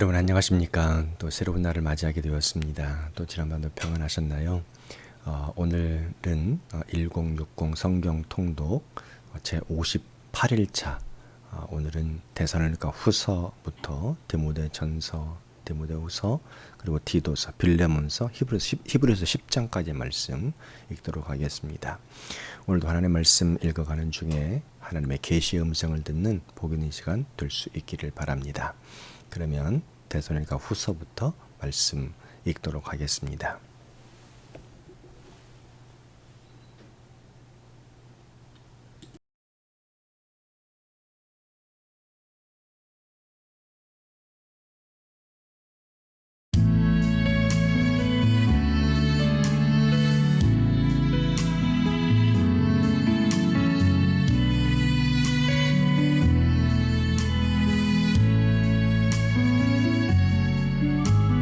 여러분 안녕하십니까. 또 새로운 날을 맞이하게 되었습니다. 또 지난번도 평안하셨나요? 오늘은 1060 성경 통독 제 58일차. 오늘은 데살로니가 후서부터 디모데전서, 디모데후서, 그리고 디도서, 빌레몬서, 히브리서 10장까지의 말씀 읽도록 하겠습니다. 오늘도 하나님의 말씀 읽어가는 중에 하나님의 계시의 음성을 듣는 복 있는 시간 될 수 있기를 바랍니다. 그러면 데살로니가 후서부터 말씀 읽도록 하겠습니다.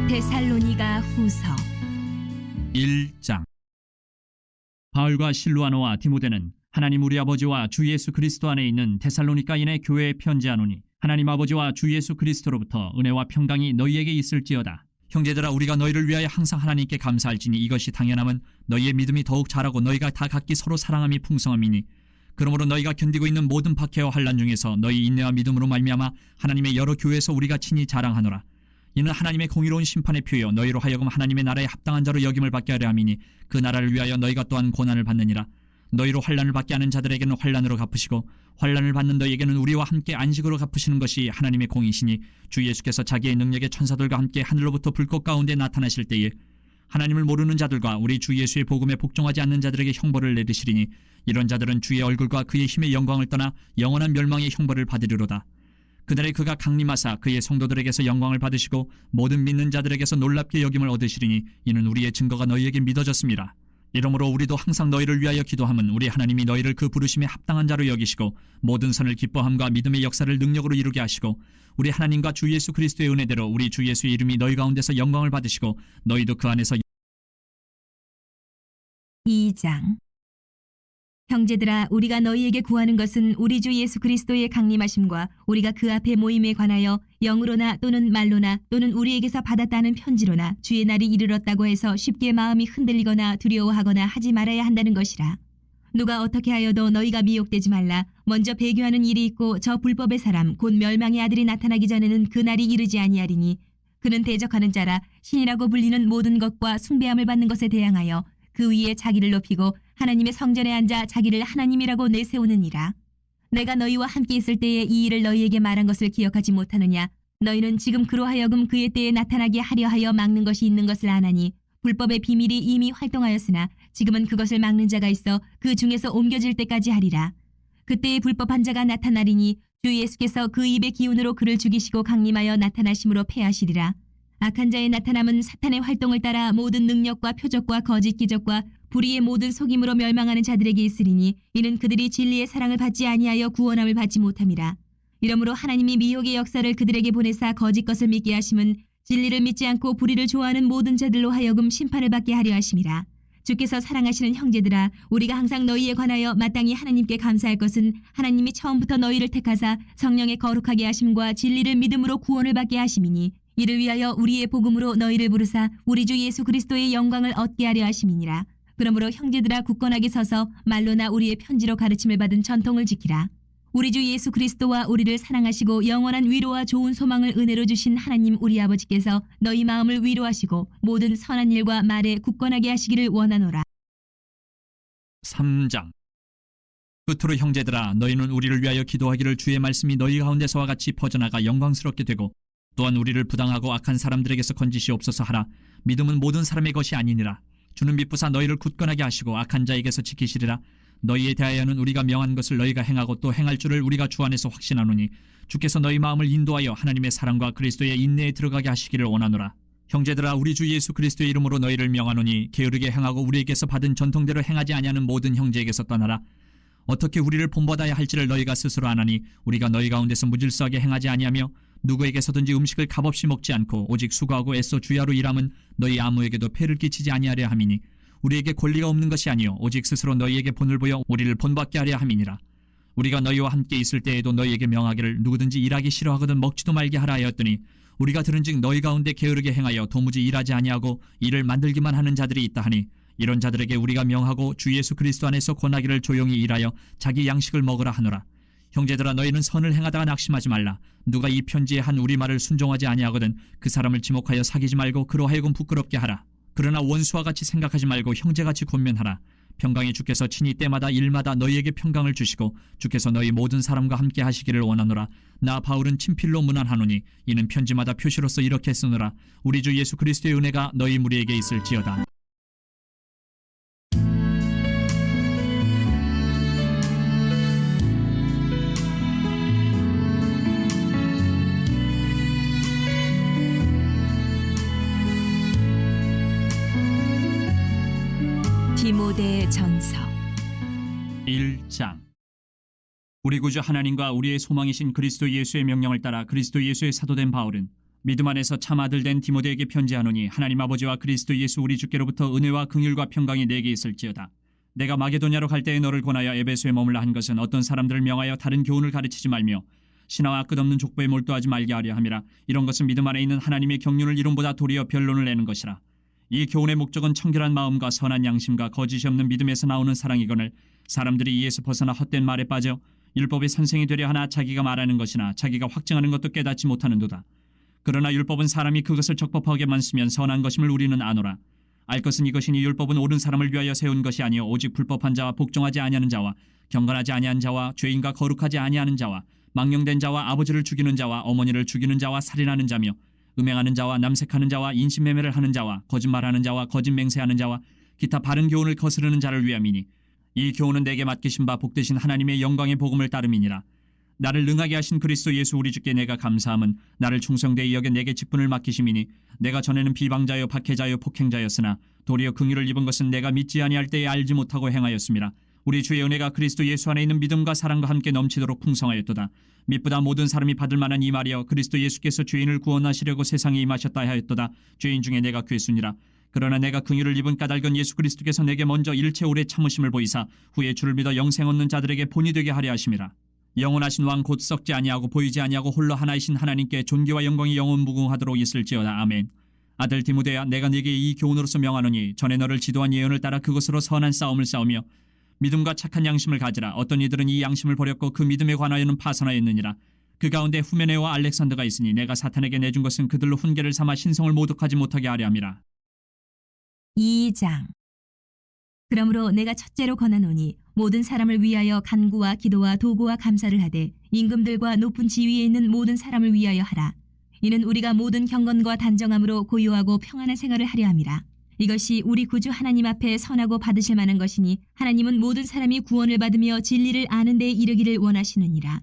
데살로니가 후서 1장. 바울과 실루아노와 디모데는 하나님 우리 아버지와 주 예수 그리스도 안에 있는 데살로니가인의 교회에 편지하노니 하나님 아버지와 주 예수 그리스도로부터 은혜와 평강이 너희에게 있을지어다. 형제들아, 우리가 너희를 위하여 항상 하나님께 감사할지니 이것이 당연함은 너희의 믿음이 더욱 자라고 너희가 다 각기 서로 사랑함이 풍성함이니, 그러므로 너희가 견디고 있는 모든 박해와 환난 중에서 너희 인내와 믿음으로 말미암아 하나님의 여러 교회에서 우리가 친히 자랑하노라. 이는 하나님의 공의로운 심판의 표요 너희로 하여금 하나님의 나라에 합당한 자로 여김을 받게 하려 함이니, 그 나라를 위하여 너희가 또한 고난을 받느니라. 너희로 환난을 받게 하는 자들에게는 환난으로 갚으시고 환난을 받는 너희에게는 우리와 함께 안식으로 갚으시는 것이 하나님의 공이시니, 주 예수께서 자기의 능력의 천사들과 함께 하늘로부터 불꽃 가운데 나타나실 때에 하나님을 모르는 자들과 우리 주 예수의 복음에 복종하지 않는 자들에게 형벌을 내리시리니, 이런 자들은 주의 얼굴과 그의 힘의 영광을 떠나 영원한 멸망의 형벌을 받으리로다. 그날에 그가 강림하사 그의 성도들에게서 영광을 받으시고 모든 믿는 자들에게서 놀랍게 여김을 얻으시리니, 이는 우리의 증거가 너희에게 믿어졌습니다. 이러므로 우리도 항상 너희를 위하여 기도함은 우리 하나님이 너희를 그 부르심에 합당한 자로 여기시고 모든 선을 기뻐함과 믿음의 역사를 능력으로 이루게 하시고, 우리 하나님과 주 예수 그리스도의 은혜대로 우리 주 예수의 이름이 너희 가운데서 영광을 받으시고 너희도 그 안에서 2장. 형제들아, 우리가 너희에게 구하는 것은 우리 주 예수 그리스도의 강림하심과 우리가 그 앞에 모임에 관하여 영으로나 또는 말로나 또는 우리에게서 받았다는 편지로나 주의 날이 이르렀다고 해서 쉽게 마음이 흔들리거나 두려워하거나 하지 말아야 한다는 것이라. 누가 어떻게 하여도 너희가 미혹되지 말라. 먼저 배교하는 일이 있고 저 불법의 사람 곧 멸망의 아들이 나타나기 전에는 그 날이 이르지 아니하리니, 그는 대적하는 자라 신이라고 불리는 모든 것과 숭배함을 받는 것에 대항하여 그 위에 자기를 높이고 하나님의 성전에 앉아 자기를 하나님이라고 내세우느니라. 내가 너희와 함께 있을 때에 이 일을 너희에게 말한 것을 기억하지 못하느냐? 너희는 지금 그로 하여금 그의 때에 나타나게 하려 하여 막는 것이 있는 것을 아나니, 불법의 비밀이 이미 활동하였으나 지금은 그것을 막는 자가 있어 그 중에서 옮겨질 때까지 하리라. 그때에 불법한 자가 나타나리니 주 예수께서 그 입의 기운으로 그를 죽이시고 강림하여 나타나심으로 패하시리라. 악한 자의 나타남은 사탄의 활동을 따라 모든 능력과 표적과 거짓 기적과 불의의 모든 속임으로 멸망하는 자들에게 있으리니, 이는 그들이 진리의 사랑을 받지 아니하여 구원함을 받지 못함이라. 이러므로 하나님이 미혹의 역사를 그들에게 보내사 거짓 것을 믿게 하심은 진리를 믿지 않고 불의를 좋아하는 모든 자들로 하여금 심판을 받게 하려 하심이라. 주께서 사랑하시는 형제들아, 우리가 항상 너희에 관하여 마땅히 하나님께 감사할 것은 하나님이 처음부터 너희를 택하사 성령의 거룩하게 하심과 진리를 믿음으로 구원을 받게 하심이니, 이를 위하여 우리의 복음으로 너희를 부르사 우리 주 예수 그리스도의 영광을 얻게 하려 하심이니라. 그러므로 형제들아, 굳건하게 서서 말로나 우리의 편지로 가르침을 받은 전통을 지키라. 우리 주 예수 그리스도와 우리를 사랑하시고 영원한 위로와 좋은 소망을 은혜로 주신 하나님 우리 아버지께서 너희 마음을 위로하시고 모든 선한 일과 말에 굳건하게 하시기를 원하노라. 3장. 끝으로 형제들아, 너희는 우리를 위하여 기도하기를 주의 말씀이 너희 가운데서와 같이 퍼져나가 영광스럽게 되고, 또한 우리를 부당하고 악한 사람들에게서 건지시옵소서 하라. 믿음은 모든 사람의 것이 아니니라. 주는 믿부사 너희를 굳건하게 하시고 악한 자에게서 지키시리라. 너희에 대하여는 우리가 명한 것을 너희가 행하고 또 행할 줄을 우리가 주 안에서 확신하노니, 주께서 너희 마음을 인도하여 하나님의 사랑과 그리스도의 인내에 들어가게 하시기를 원하노라. 형제들아, 우리 주 예수 그리스도의 이름으로 너희를 명하노니, 게으르게 행하고 우리에게서 받은 전통대로 행하지 아니하는 모든 형제에게서 떠나라. 어떻게 우리를 본받아야 할지를 너희가 스스로 아나니, 우리가 너희 가운데서 무질서하게 행하지 아니하며 누구에게서든지 음식을 값없이 먹지 않고 오직 수고하고 애써 주야로 일함은 너희 아무에게도 폐를 끼치지 아니하려 함이니, 우리에게 권리가 없는 것이 아니요 오직 스스로 너희에게 본을 보여 우리를 본받게 하려 함이니라. 우리가 너희와 함께 있을 때에도 너희에게 명하기를 누구든지 일하기 싫어하거든 먹지도 말게 하라 하였더니, 우리가 들은즉 너희 가운데 게으르게 행하여 도무지 일하지 아니하고 일을 만들기만 하는 자들이 있다 하니 이런 자들에게 우리가 명하고 주 예수 그리스도 안에서 권하기를 조용히 일하여 자기 양식을 먹으라 하노라. 형제들아 너희는 선을 행하다가 낙심하지 말라. 누가 이 편지에 한 우리 말을 순종하지 아니하거든 그 사람을 지목하여 사귀지 말고 그로 하여금 부끄럽게 하라. 그러나 원수와 같이 생각하지 말고 형제같이 권면하라. 평강의 주께서 친히 때마다 일마다 너희에게 평강을 주시고 주께서 너희 모든 사람과 함께 하시기를 원하노라. 나 바울은 친필로 문안하노니 이는 편지마다 표시로서 이렇게 쓰노라. 우리 주 예수 그리스도의 은혜가 너희 무리에게 있을지어다. 디모데 전서 1장. 우리 구주 하나님과 우리의 소망이신 그리스도 예수의 명령을 따라 그리스도 예수의 사도된 바울은 믿음 안에서 참 아들 된 디모데에게 편지하노니 하나님 아버지와 그리스도 예수 우리 주께로부터 은혜와 긍휼과 평강이 내게 있을지어다. 내가 마게도냐로 갈 때에 너를 권하여 에베소에 머물라 한 것은 어떤 사람들을 명하여 다른 교훈을 가르치지 말며 신화와 끝없는 족보에 몰두하지 말게 하려 함이라. 이런 것은 믿음 안에 있는 하나님의 경륜을 이름보다 도리어 변론을 내는 것이라. 이 교훈의 목적은 청결한 마음과 선한 양심과 거짓이 없는 믿음에서 나오는 사랑이거늘 사람들이 이에서 벗어나 헛된 말에 빠져 율법의 선생이 되려 하나 자기가 말하는 것이나 자기가 확증하는 것도 깨닫지 못하는도다. 그러나 율법은 사람이 그것을 적법하게만 쓰면 선한 것임을 우리는 아노라. 알 것은 이것이니 율법은 옳은 사람을 위하여 세운 것이 아니요 오직 불법한 자와 복종하지 아니하는 자와 경건하지 아니한 자와 죄인과 거룩하지 아니하는 자와 망령된 자와 아버지를 죽이는 자와 어머니를 죽이는 자와 살인하는 자며 음행하는 자와 남색하는 자와 인신매매를 하는 자와 거짓말하는 자와 거짓 맹세하는 자와 기타 바른 교훈을 거스르는 자를 위함이니 이 교훈은 내게 맡기신 바 복되신 하나님의 영광의 복음을 따름이니라. 나를 능하게 하신 그리스도 예수 우리 주께 내가 감사함은 나를 충성되이 여겨 내게 직분을 맡기심이니 내가 전에는 비방자요 박해자요 폭행자였으나 도리어 긍휼을 입은 것은 내가 믿지 아니할 때에 알지 못하고 행하였음이라. 우리 주의 은혜가 그리스도 예수 안에 있는 믿음과 사랑과 함께 넘치도록 풍성하였도다. mit보다 모든 사람이 받을 만한 이 말이여 그리스도 예수께서 죄인을 구원하시려고 세상에 임하셨다 하였도다. 죄인 중에 내가 괴순이라. 그러나 내가 긍휼을 입은 까닭은 예수 그리스도께서 내게 먼저 일체 오래 참으심을 보이사 후에 주를 믿어 영생 얻는 자들에게 본이 되게 하려 하심이라. 영원하신 왕 곧 썩지 아니하고 보이지 아니하고 홀로 하나이신 하나님께 존귀와 영광이 영원 무궁하도록 있을지어다. 아멘. 아들 디모데야 내가 네게 이 교훈으로서 명하노니 전에 너를 지도한 예언을 따라 그것으로 선한 싸움을 싸우며 믿음과 착한 양심을 가지라. 어떤 이들은 이 양심을 버렸고 그 믿음에 관하여는 파선하였느니라. 그 가운데 후메네와 알렉산더가 있으니 내가 사탄에게 내준 것은 그들로 훈계를 삼아 신성을 모독하지 못하게 하려 함이라. 2장. 그러므로 내가 첫째로 권하노니 모든 사람을 위하여 간구와 기도와 도구와 감사를 하되 임금들과 높은 지위에 있는 모든 사람을 위하여 하라. 이는 우리가 모든 경건과 단정함으로 고요하고 평안한 생활을 하려 함이라. 이것이 우리 구주 하나님 앞에 선하고 받으실 만한 것이니 하나님은 모든 사람이 구원을 받으며 진리를 아는 데 이르기를 원하시느니라.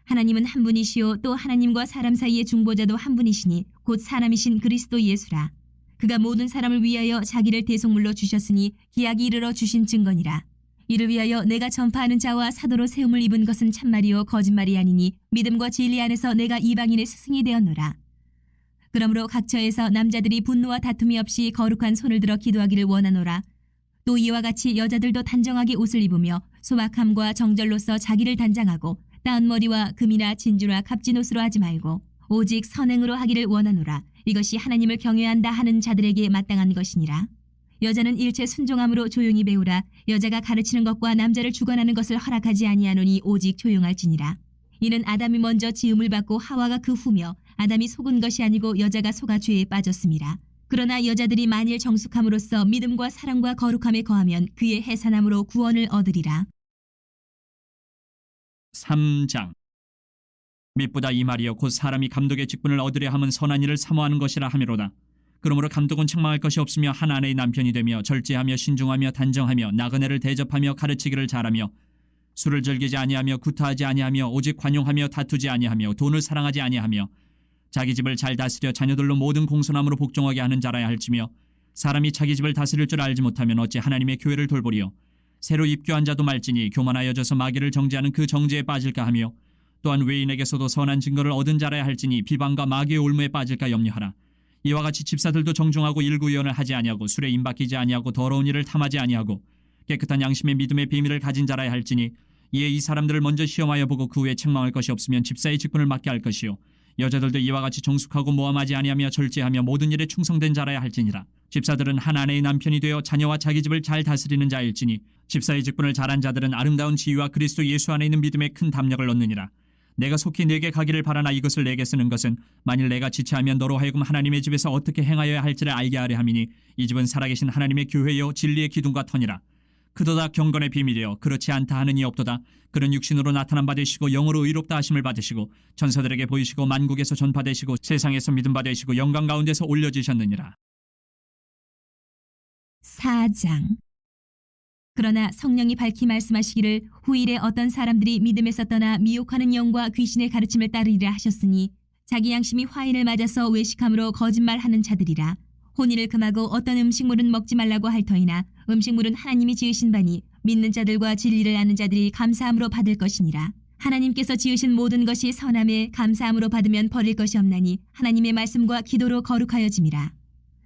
하나님은 한 분이시요 또 하나님과 사람 사이의 중보자도 한 분이시니 곧 사람이신 그리스도 예수라. 그가 모든 사람을 위하여 자기를 대속물로 주셨으니 기약이 이르러 주신 증거니라. 이를 위하여 내가 전파하는 자와 사도로 세움을 입은 것은 참말이요 거짓말이 아니니 믿음과 진리 안에서 내가 이방인의 스승이 되었노라. 그러므로 각처에서 남자들이 분노와 다툼이 없이 거룩한 손을 들어 기도하기를 원하노라. 또 이와 같이 여자들도 단정하게 옷을 입으며 소박함과 정절로서 자기를 단장하고 따은 머리와 금이나 진주나 값진 옷으로 하지 말고 오직 선행으로 하기를 원하노라. 이것이 하나님을 경외한다 하는 자들에게 마땅한 것이니라. 여자는 일체 순종함으로 조용히 배우라. 여자가 가르치는 것과 남자를 주관하는 것을 허락하지 아니하노니 오직 조용할지니라. 이는 아담이 먼저 지음을 받고 하와가 그 후며 아담이 속은 것이 아니고 여자가 속아 죄에 빠졌음이라. 그러나 여자들이 만일 정숙함으로써 믿음과 사랑과 거룩함에 거하면 그의 해산함으로 구원을 얻으리라. 3장. mit보다 이 말이여 곧 사람이 감독의 직분을 얻으려 함은 선한 일을 사모하는 것이라 하미로다. 그러므로 감독은 책망할 것이 없으며 한 아내의 남편이 되며 절제하며 신중하며 단정하며 나그네를 대접하며 가르치기를 잘하며 술을 즐기지 아니하며 구타하지 아니하며 오직 관용하며 다투지 아니하며 돈을 사랑하지 아니하며 자기 집을 잘 다스려 자녀들로 모든 공손함으로 복종하게 하는 자라야 할지며 사람이 자기 집을 다스릴 줄 알지 못하면 어찌 하나님의 교회를 돌보리요. 새로 입교한 자도 말지니 교만하여져서 마귀를 정죄하는 그 정죄에 빠질까 하며 또한 외인에게서도 선한 증거를 얻은 자라야 할지니 비방과 마귀의 올무에 빠질까 염려하라. 이와 같이 집사들도 정중하고 일구의언을 하지 아니하고 술에 임박이지 아니하고 더러운 일을 탐하지 아니하고 깨끗한 양심의 믿음의 비밀을 가진 자라야 할지니 이에 이 사람들을 먼저 시험하여 보고 그 후에 책망할 것이 없으면 집사의 직분을 맡게 할 것이요 여자들도 이와 같이 정숙하고 모함하지 아니하며 절제하며 모든 일에 충성된 자라야 할지니라. 집사들은 한 아내의 남편이 되어 자녀와 자기 집을 잘 다스리는 자일지니 집사의 직분을 잘한 자들은 아름다운 지위와 그리스도 예수 안에 있는 믿음에 큰 담력을 얻느니라. 내가 속히 내게 가기를 바라나 이것을 내게 쓰는 것은 만일 내가 지체하면 너로 하여금 하나님의 집에서 어떻게 행하여야 할지를 알게 하려 함이니 이 집은 살아계신 하나님의 교회요 진리의 기둥과 터니라. 그도다 경건의 비밀이여 그렇지 않다 하는 이 없도다. 그는 육신으로 나타난 바 되시고 영으로 의롭다 하심을 받으시고 천사들에게 보이시고 만국에서 전파되시고 세상에서 믿음 받으시고 영광 가운데서 올려지셨느니라. 4장. 그러나 성령이 밝히 말씀하시기를 후일에 어떤 사람들이 믿음에서 떠나 미혹하는 영과 귀신의 가르침을 따르리라 하셨으니 자기 양심이 화인을 맞아서 외식함으로 거짓말하는 자들이라. 혼인을 금하고 어떤 음식물은 먹지 말라고 할 터이나 음식물은 하나님이 지으신 바니 믿는 자들과 진리를 아는 자들이 감사함으로 받을 것이니라. 하나님께서 지으신 모든 것이 선함에 감사함으로 받으면 버릴 것이 없나니 하나님의 말씀과 기도로 거룩하여짐이라.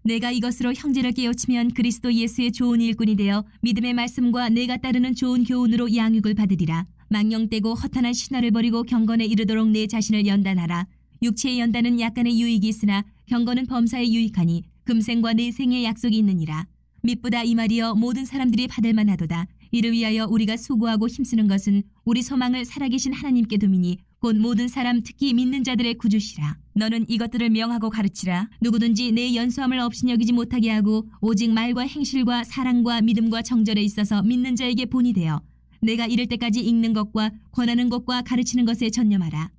내가 이것으로 형제를 깨우치면 그리스도 예수의 좋은 일꾼이 되어 믿음의 말씀과 내가 따르는 좋은 교훈으로 양육을 받으리라. 망령되고 허탄한 신화를 버리고 경건에 이르도록 내 자신을 연단하라. 육체의 연단은 약간의 유익이 있으나 경건은 범사에 유익하니 금생과 내생의 약속이 있느니라. mit보다 이 말이여 모든 사람들이 받을 만하도다. 이를 위하여 우리가 수고하고 힘쓰는 것은 우리 소망을 살아계신 하나님께 두미니 곧 모든 사람 특히 믿는 자들의 구주시라. 너는 이것들을 명하고 가르치라. 누구든지 내 연수함을 없이 여기지 못하게 하고 오직 말과 행실과 사랑과 믿음과 정절에 있어서 믿는 자에게 본이 되어 내가 이를 때까지 읽는 것과 권하는 것과 가르치는 것에 전념하라.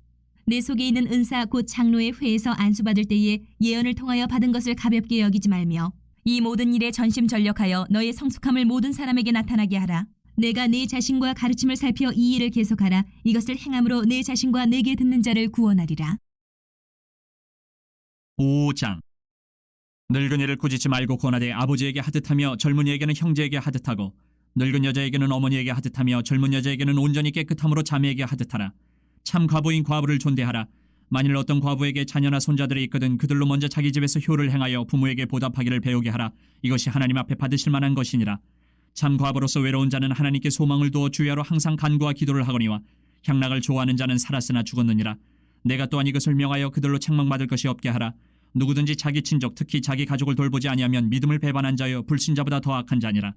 내 속에 있는 은사 곧 장로의 회에서 안수받을 때에 예언을 통하여 받은 것을 가볍게 여기지 말며 이 모든 일에 전심전력하여 너의 성숙함을 모든 사람에게 나타나게 하라. 내가 내 자신과 가르침을 살펴 이 일을 계속하라. 이것을 행함으로 내 자신과 내게 듣는 자를 구원하리라. 5장. 늙은이를 꾸짖지 말고 권하되 아버지에게 하듯하며 젊은이에게는 형제에게 하듯하고 늙은 여자에게는 어머니에게 하듯하며 젊은 여자에게는 온전히 깨끗함으로 자매에게 하듯하라. 참 과부인 과부를 존대하라. 만일 어떤 과부에게 자녀나 손자들이 있거든 그들로 먼저 자기 집에서 효를 행하여 부모에게 보답하기를 배우게 하라. 이것이 하나님 앞에 받으실 만한 것이니라. 참 과부로서 외로운 자는 하나님께 소망을 두어 주야로 항상 간구와 기도를 하거니와 향락을 좋아하는 자는 살았으나 죽었느니라. 내가 또한 이것을 명하여 그들로 책망받을 것이 없게 하라. 누구든지 자기 친족 특히 자기 가족을 돌보지 아니하면 믿음을 배반한 자여 불신자보다 더 악한 자니라.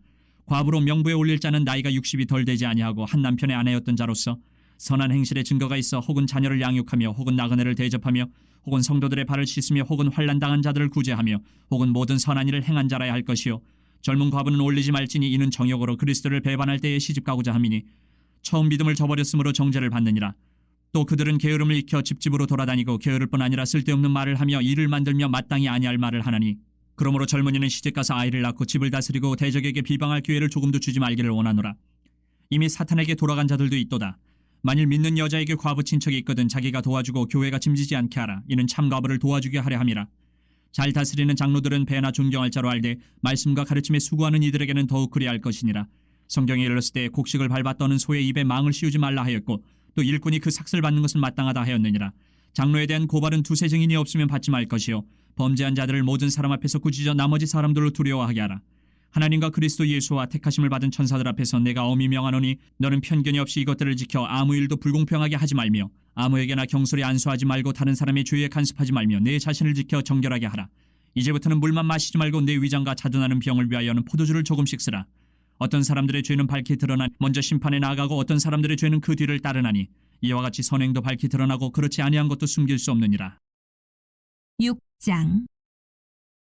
과부로 명부에 올릴 자는 나이가 60이 덜 되지 아니하고 한 남편의 아내였던 자로서 선한 행실의 증거가 있어 혹은 자녀를 양육하며 혹은 나그네를 대접하며 혹은 성도들의 발을 씻으며 혹은 환난당한 자들을 구제하며 혹은 모든 선한 일을 행한 자라야 할 것이요 젊은 과부는 올리지 말지니 이는 정욕으로 그리스도를 배반할 때에 시집가고자 함이니 처음 믿음을 저버렸으므로 정죄를 받느니라. 또 그들은 게으름을 익혀 집집으로 돌아다니고 게으를 뿐 아니라 쓸데없는 말을 하며 일을 만들며 마땅히 아니할 말을 하나니 그러므로 젊은이는 시집가서 아이를 낳고 집을 다스리고 대적에게 비방할 기회를 조금도 주지 말기를 원하노라. 이미 사탄에게 돌아간 자들도 있도다. 만일 믿는 여자에게 과부 친척이 있거든 자기가 도와주고 교회가 짐지지 않게 하라. 이는 참 과부를 도와주게 하려 함이라. 잘 다스리는 장로들은 배나 존경할 자로 알되 말씀과 가르침에 수고하는 이들에게는 더욱 그리할 것이니라. 성경에 이르렀을 때 곡식을 밟아 떠는 소의 입에 망을 씌우지 말라 하였고 또 일꾼이 그 삭슬 받는 것은 마땅하다 하였느니라. 장로에 대한 고발은 두세 증인이 없으면 받지 말 것이요 범죄한 자들을 모든 사람 앞에서 꾸짖어 나머지 사람들로 두려워하게 하라. 하나님과 그리스도 예수와 택하심을 받은 천사들 앞에서 내가 엄히 명하노니 너는 편견이 없이 이것들을 지켜 아무 일도 불공평하게 하지 말며 아무에게나 경솔히 안수하지 말고 다른 사람의 죄에 간섭하지 말며 내 자신을 지켜 정결하게 하라. 이제부터는 물만 마시지 말고 내 위장과 자둔하는 병을 위하여는 포도주를 조금씩 쓰라. 어떤 사람들의 죄는 밝히 드러나 먼저 심판에 나아가고 어떤 사람들의 죄는 그 뒤를 따르나니 이와 같이 선행도 밝히 드러나고 그렇지 아니한 것도 숨길 수 없느니라. 6장.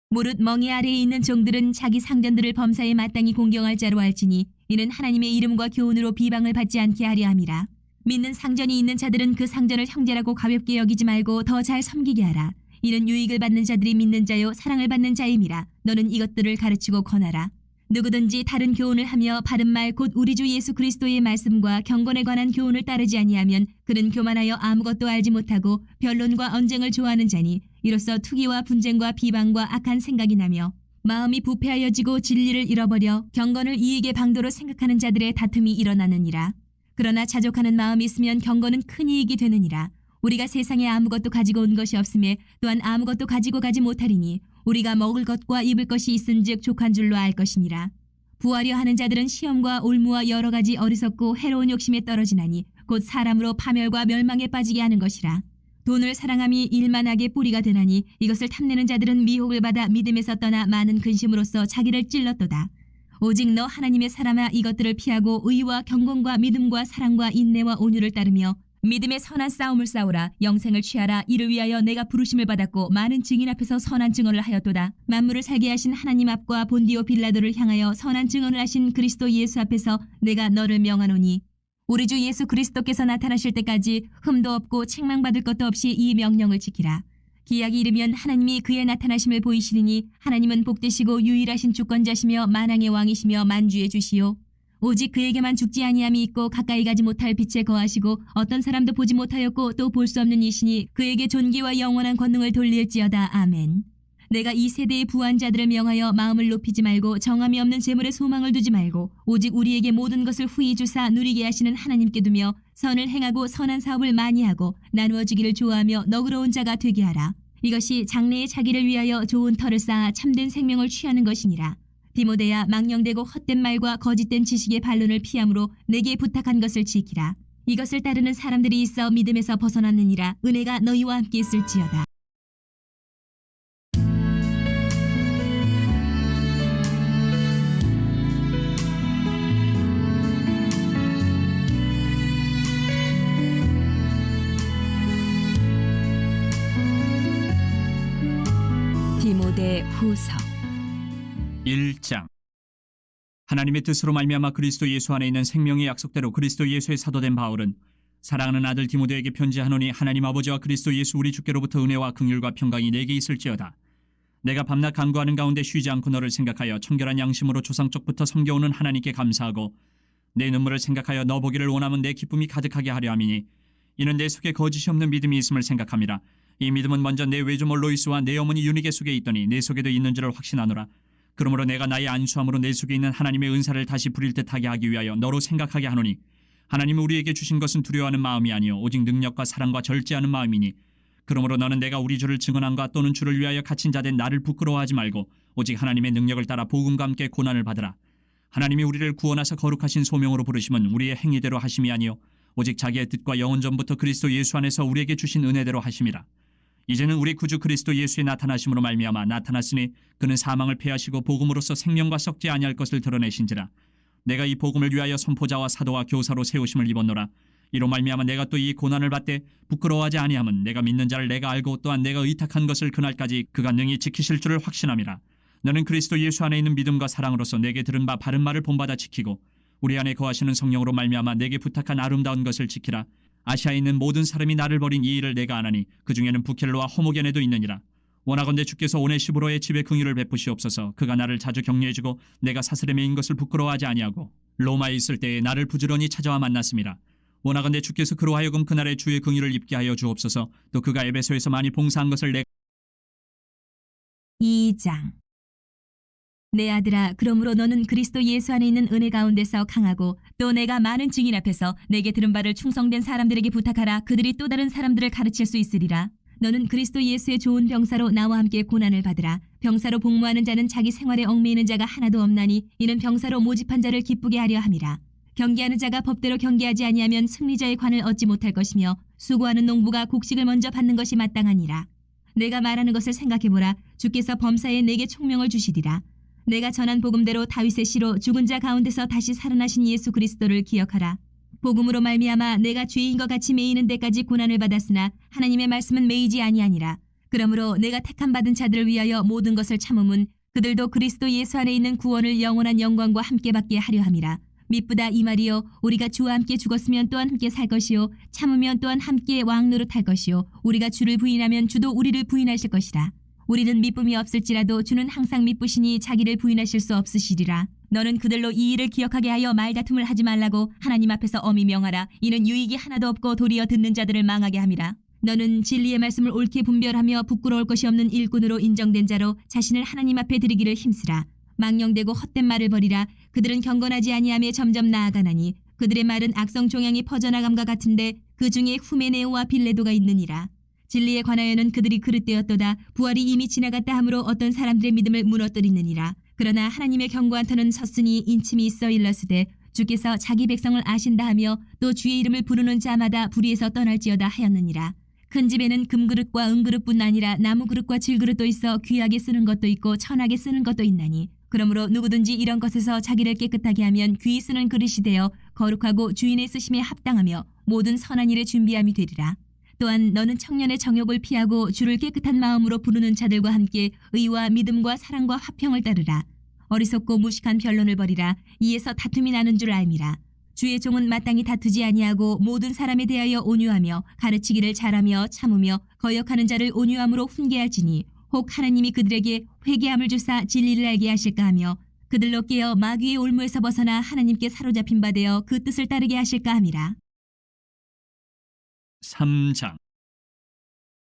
무릇 멍에 아래에 있는 종들은 자기 상전들을 범사에 마땅히 공경할 자로 알지니 이는 하나님의 이름과 교훈으로 비방을 받지 않게 하려 함이라. 믿는 상전이 있는 자들은 그 상전을 형제라고 가볍게 여기지 말고 더 잘 섬기게 하라. 이는 유익을 받는 자들이 믿는 자요 사랑을 받는 자임이라. 너는 이것들을 가르치고 권하라. 누구든지 다른 교훈을 하며 바른 말 곧 우리 주 예수 그리스도의 말씀과 경건에 관한 교훈을 따르지 아니하면 그는 교만하여 아무것도 알지 못하고 변론과 언쟁을 좋아하는 자니 이로써 투기와 분쟁과 비방과 악한 생각이 나며 마음이 부패하여지고 진리를 잃어버려 경건을 이익의 방도로 생각하는 자들의 다툼이 일어나느니라. 그러나 자족하는 마음이 있으면 경건은 큰 이익이 되느니라. 우리가 세상에 아무것도 가지고 온 것이 없음에 또한 아무것도 가지고 가지 못하리니 우리가 먹을 것과 입을 것이 있은즉 족한 줄로 알 것이니라. 부하려 하는 자들은 시험과 올무와 여러 가지 어리석고 해로운 욕심에 떨어지나니 곧 사람으로 파멸과 멸망에 빠지게 하는 것이라. 돈을 사랑함이 일만하게 뿌리가 되나니 이것을 탐내는 자들은 미혹을 받아 믿음에서 떠나 많은 근심으로써 자기를 찔렀도다. 오직 너 하나님의 사람아 이것들을 피하고 의와 경건과 믿음과 사랑과 인내와 온유를 따르며 믿음의 선한 싸움을 싸우라. 영생을 취하라. 이를 위하여 내가 부르심을 받았고 많은 증인 앞에서 선한 증언을 하였도다. 만물을 살게 하신 하나님 앞과 본디오 빌라도를 향하여 선한 증언을 하신 그리스도 예수 앞에서 내가 너를 명하노니 우리 주 예수 그리스도께서 나타나실 때까지 흠도 없고 책망받을 것도 없이 이 명령을 지키라. 기약이 이르면 하나님이 그의 나타나심을 보이시리니 하나님은 복되시고 유일하신 주권자시며 만왕의 왕이시며 만주의 주시요 오직 그에게만 죽지 아니함이 있고 가까이 가지 못할 빛에 거하시고 어떤 사람도 보지 못하였고 또 볼 수 없는 이시니 그에게 존귀와 영원한 권능을 돌릴지어다. 아멘. 내가 이 세대의 부한 자들을 명하여 마음을 높이지 말고 정함이 없는 재물에 소망을 두지 말고 오직 우리에게 모든 것을 후히 주사 누리게 하시는 하나님께 두며 선을 행하고 선한 사업을 많이 하고 나누어 주기를 좋아하며 너그러운 자가 되게 하라. 이것이 장래의 자기를 위하여 좋은 터를 쌓아 참된 생명을 취하는 것이니라. 디모데야 망령되고 헛된 말과 거짓된 지식의 반론을 피함으로 내게 부탁한 것을 지키라. 이것을 따르는 사람들이 있어 믿음에서 벗어났느니라. 은혜가 너희와 함께 있을지어다. 디모데 후서 1장. 하나님의 뜻으로 말미암아 그리스도 예수 안에 있는 생명의 약속대로 그리스도 예수의 사도된 바울은 사랑하는 아들 디모데에게 편지하노니 하나님 아버지와 그리스도 예수 우리 주께로부터 은혜와 긍휼과 평강이 내게 있을지어다. 내가 밤낮 간구하는 가운데 쉬지 않고 너를 생각하여 청결한 양심으로 조상적부터 섬겨오는 하나님께 감사하고 내 눈물을 생각하여 너 보기를 원하면 내 기쁨이 가득하게 하려 함이니 이는 내 속에 거짓이 없는 믿음이 있음을 생각함이라. 이 믿음은 먼저 내 외조모 로이스와 내 어머니 유니게 속에 있더니 내 속에도 있는 줄을 확신하노라. 그러므로 내가 나의 안수함으로 내 속에 있는 하나님의 은사를 다시 부릴 듯하게 하기 위하여 너로 생각하게 하노니 하나님이 우리에게 주신 것은 두려워하는 마음이 아니요 오직 능력과 사랑과 절제하는 마음이니 그러므로 너는 내가 우리 주를 증언함과 또는 주를 위하여 갇힌 자 된 나를 부끄러워하지 말고 오직 하나님의 능력을 따라 복음과 함께 고난을 받으라. 하나님이 우리를 구원하사 거룩하신 소명으로 부르심은 우리의 행위대로 하심이 아니요 오직 자기의 뜻과 영원 전부터 그리스도 예수 안에서 우리에게 주신 은혜대로 하심이라. 이제는 우리 구주 그리스도 예수의 나타나심으로 말미암아 나타났으니 그는 사망을 패하시고 복음으로써 생명과 썩지 아니할 것을 드러내신지라. 내가 이 복음을 위하여 선포자와 사도와 교사로 세우심을 입었노라. 이로 말미암아 내가 또 이 고난을 받되 부끄러워하지 아니함은 내가 믿는 자를 내가 알고 또한 내가 의탁한 것을 그날까지 그가 능히 지키실 줄을 확신함이라. 너는 그리스도 예수 안에 있는 믿음과 사랑으로서 내게 들은 바 바른 말을 본받아 지키고 우리 안에 거하시는 성령으로 말미암아 내게 부탁한 아름다운 것을 지키라. 아시아에 있는 모든 사람이 나를 버린 이 일을 내가 아나니 그 중에는 부켈로와 호모겐에도 있느니라. 원하건대 주께서 오네시브로의 집에 긍휼을 베푸시옵소서. 그가 나를 자주 격려해주고 내가 사스레메인 것을 부끄러워하지 아니하고 로마에 있을 때에 나를 부지런히 찾아와 만났음이라. 원하건대 주께서 그로 하여금 그날의 주의 긍휼을 입게 하여 주옵소서. 또 그가 에베소에서 많이 봉사한 것을 내가 2장. 내 아들아, 그러므로 너는 그리스도 예수 안에 있는 은혜 가운데서 강하고 또 내가 많은 증인 앞에서 내게 들은 바를 충성된 사람들에게 부탁하라. 그들이 또 다른 사람들을 가르칠 수 있으리라. 너는 그리스도 예수의 좋은 병사로 나와 함께 고난을 받으라. 병사로 복무하는 자는 자기 생활에 얽매이는 자가 하나도 없나니 이는 병사로 모집한 자를 기쁘게 하려 함이라. 경계하는 자가 법대로 경계하지 아니하면 승리자의 관을 얻지 못할 것이며 수고하는 농부가 곡식을 먼저 받는 것이 마땅하니라. 내가 말하는 것을 생각해보라. 주께서 범사에 내게 총명을 주시리라. 내가 전한 복음대로 다윗의 씨로 죽은 자 가운데서 다시 살아나신 예수 그리스도를 기억하라. 복음으로 말미암아 내가 죄인과 같이 매이는 데까지 고난을 받았으나 하나님의 말씀은 매이지 아니하니라. 그러므로 내가 택함 받은 자들을 위하여 모든 것을 참음은 그들도 그리스도 예수 안에 있는 구원을 영원한 영광과 함께 받게 하려 함이라. 미쁘다 이 말이요 우리가 주와 함께 죽었으면 또한 함께 살 것이요 참으면 또한 함께 왕노릇할 것이요 우리가 주를 부인하면 주도 우리를 부인하실 것이라. 우리는 미쁨이 없을지라도 주는 항상 미쁘시니 자기를 부인하실 수 없으시리라. 너는 그들로 이 일을 기억하게 하여 말다툼을 하지 말라고 하나님 앞에서 엄히 명하라. 이는 유익이 하나도 없고 도리어 듣는 자들을 망하게 함이라. 너는 진리의 말씀을 옳게 분별하며 부끄러울 것이 없는 일꾼으로 인정된 자로 자신을 하나님 앞에 드리기를 힘쓰라. 망령되고 헛된 말을 버리라. 그들은 경건하지 아니하며 점점 나아가나니 그들의 말은 악성 종양이 퍼져나감과 같은데 그 중에 후메네오와 빌레도가 있느니라. 진리에 관하여는 그들이 그릇되었도다. 부활이 이미 지나갔다 하므로 어떤 사람들의 믿음을 무너뜨리느니라. 그러나 하나님의 견고한 터는 섰으니 인침이 있어 일러스되 주께서 자기 백성을 아신다 하며 또 주의 이름을 부르는 자마다 불의에서 떠날지어다 하였느니라. 큰 집에는 금그릇과 은그릇뿐 아니라 나무그릇과 질그릇도 있어 귀하게 쓰는 것도 있고 천하게 쓰는 것도 있나니 그러므로 누구든지 이런 것에서 자기를 깨끗하게 하면 귀히 쓰는 그릇이 되어 거룩하고 주인의 쓰심에 합당하며 모든 선한 일에 준비함이 되리라. 또한 너는 청년의 정욕을 피하고 주를 깨끗한 마음으로 부르는 자들과 함께 의와 믿음과 사랑과 화평을 따르라. 어리석고 무식한 변론을 벌이라. 이에서 다툼이 나는 줄 알미라. 주의 종은 마땅히 다투지 아니하고 모든 사람에 대하여 온유하며 가르치기를 잘하며 참으며 거역하는 자를 온유함으로 훈계할지니 혹 하나님이 그들에게 회개함을 주사 진리를 알게 하실까 하며 그들로 깨어 마귀의 올무에서 벗어나 하나님께 사로잡힌 바 되어 그 뜻을 따르게 하실까 함이라. 3장.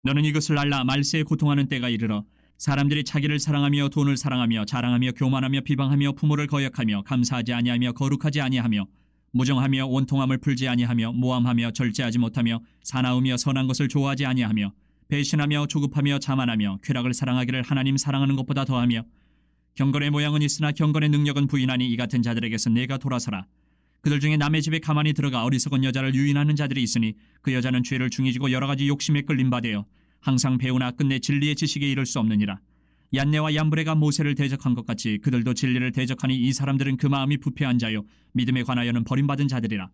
너는 이것을 알라. 말세에 고통하는 때가 이르러 사람들이 자기를 사랑하며 돈을 사랑하며 자랑하며 교만하며 비방하며 부모를 거역하며 감사하지 아니하며 거룩하지 아니하며 무정하며 원통함을 풀지 아니하며 모함하며 절제하지 못하며 사나우며 선한 것을 좋아하지 아니하며 배신하며 조급하며 자만하며 쾌락을 사랑하기를 하나님 사랑하는 것보다 더하며 경건의 모양은 있으나 경건의 능력은 부인하니 이 같은 자들에게서 내가 돌아서라. 그들 중에 남의 집에 가만히 들어가 어리석은 여자를 유인하는 자들이 있으니 그 여자는 죄를 중히 지고 여러 가지 욕심에 끌린 바 되어 항상 배우나 끝내 진리의 지식에 이를 수 없느니라. 얀네와 얀브레가 모세를 대적한 것 같이 그들도 진리를 대적하니 이 사람들은 그 마음이 부패한 자요 믿음에 관하여는 버림받은 자들이라.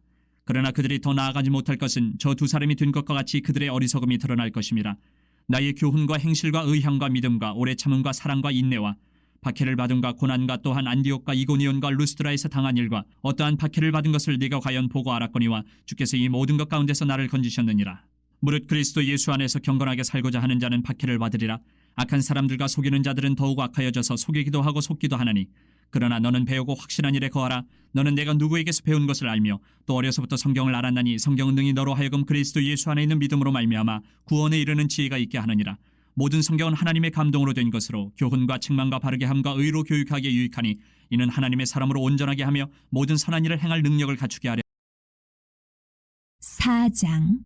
그러나 그들이 더 나아가지 못할 것은 저 두 사람이 된 것과 같이 그들의 어리석음이 드러날 것임이라. 나의 교훈과 행실과 의향과 믿음과 오래 참음과 사랑과 인내와 박해를 받음과 고난과 또한 안디옥과 이고니온과 루스드라에서 당한 일과 어떠한 박해를 받은 것을 네가 과연 보고 알았거니와 주께서 이 모든 것 가운데서 나를 건지셨느니라. 무릇 그리스도 예수 안에서 경건하게 살고자 하는 자는 박해를 받으리라. 악한 사람들과 속이는 자들은 더욱 악하여져서 속이기도 하고 속기도 하나니 그러나 너는 배우고 확실한 일에 거하라. 너는 내가 누구에게서 배운 것을 알며 또 어려서부터 성경을 알았나니 성경은 능히 너로 하여금 그리스도 예수 안에 있는 믿음으로 말미암아 구원에 이르는 지혜가 있게 하느니라. 모든 성경은 하나님의 감동으로 된 것으로 교훈과 책망과 바르게 함과 의로 교육하기에 유익하니 이는 하나님의 사람으로 온전하게 하며 모든 선한 일을 행할 능력을 갖추게 하려. 4장.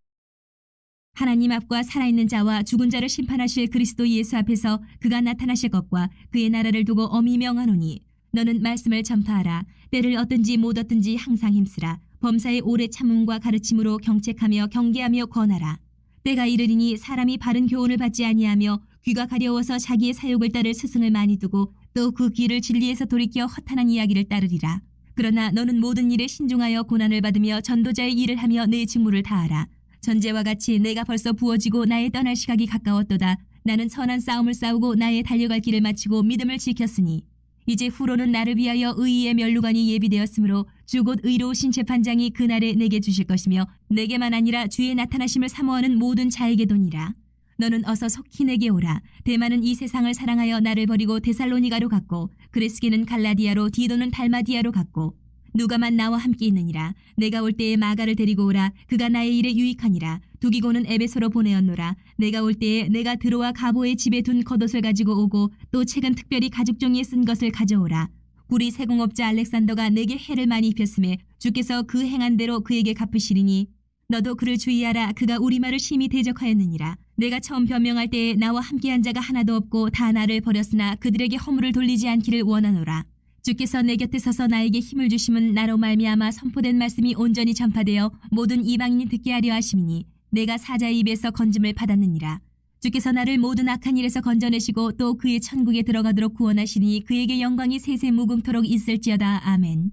하나님 앞과 살아있는 자와 죽은 자를 심판하실 그리스도 예수 앞에서 그가 나타나실 것과 그의 나라를 두고 엄히 명하노니 너는 말씀을 전파하라. 때를 얻든지 못 얻든지 항상 힘쓰라. 범사의 오래 참음과 가르침으로 경책하며 경계하며 권하라. 때가 이르리니 사람이 바른 교훈을 받지 아니하며 귀가 가려워서 자기의 사욕을 따를 스승을 많이 두고 또 그 귀를 진리에서 돌이켜 허탄한 이야기를 따르리라. 그러나 너는 모든 일에 신중하여 고난을 받으며 전도자의 일을 하며 내 직무를 다하라. 전제와 같이 내가 벌써 부어지고 나의 떠날 시각이 가까웠도다. 나는 선한 싸움을 싸우고 나의 달려갈 길을 마치고 믿음을 지켰으니 이제 후로는 나를 위하여 의의 면류관이 예비되었으므로 주 곧 의로우신 재판장이 그날에 내게 주실 것이며 내게만 아니라 주의 나타나심을 사모하는 모든 자에게도니라. 너는 어서 속히 내게 오라. 대만은 이 세상을 사랑하여 나를 버리고 데살로니가로 갔고 그레스게는 갈라디아로 디도는 달마디아로 갔고 누가만 나와 함께 있느니라. 내가 올 때에 마가를 데리고 오라. 그가 나의 일에 유익하니라. 두기고는 에베소로 보내었노라. 내가 올 때에 내가 드로와 가보의 집에 둔 겉옷을 가지고 오고 또 최근 특별히 가죽종이에 쓴 것을 가져오라. 우리 세공업자 알렉산더가 내게 해를 많이 입혔음에 주께서 그 행한 대로 그에게 갚으시리니 너도 그를 주의하라. 그가 우리 말을 심히 대적하였느니라. 내가 처음 변명할 때에 나와 함께한 자가 하나도 없고 다 나를 버렸으나 그들에게 허물을 돌리지 않기를 원하노라. 주께서 내 곁에 서서 나에게 힘을 주심은 나로 말미암아 선포된 말씀이 온전히 전파되어 모든 이방인이 듣게 하려 하심이니 내가 사자의 입에서 건짐을 받았느니라. 주께서 나를 모든 악한 일에서 건져내시고 또 그의 천국에 들어가도록 구원하시니 그에게 영광이 세세 무궁토록 있을지어다. 아멘.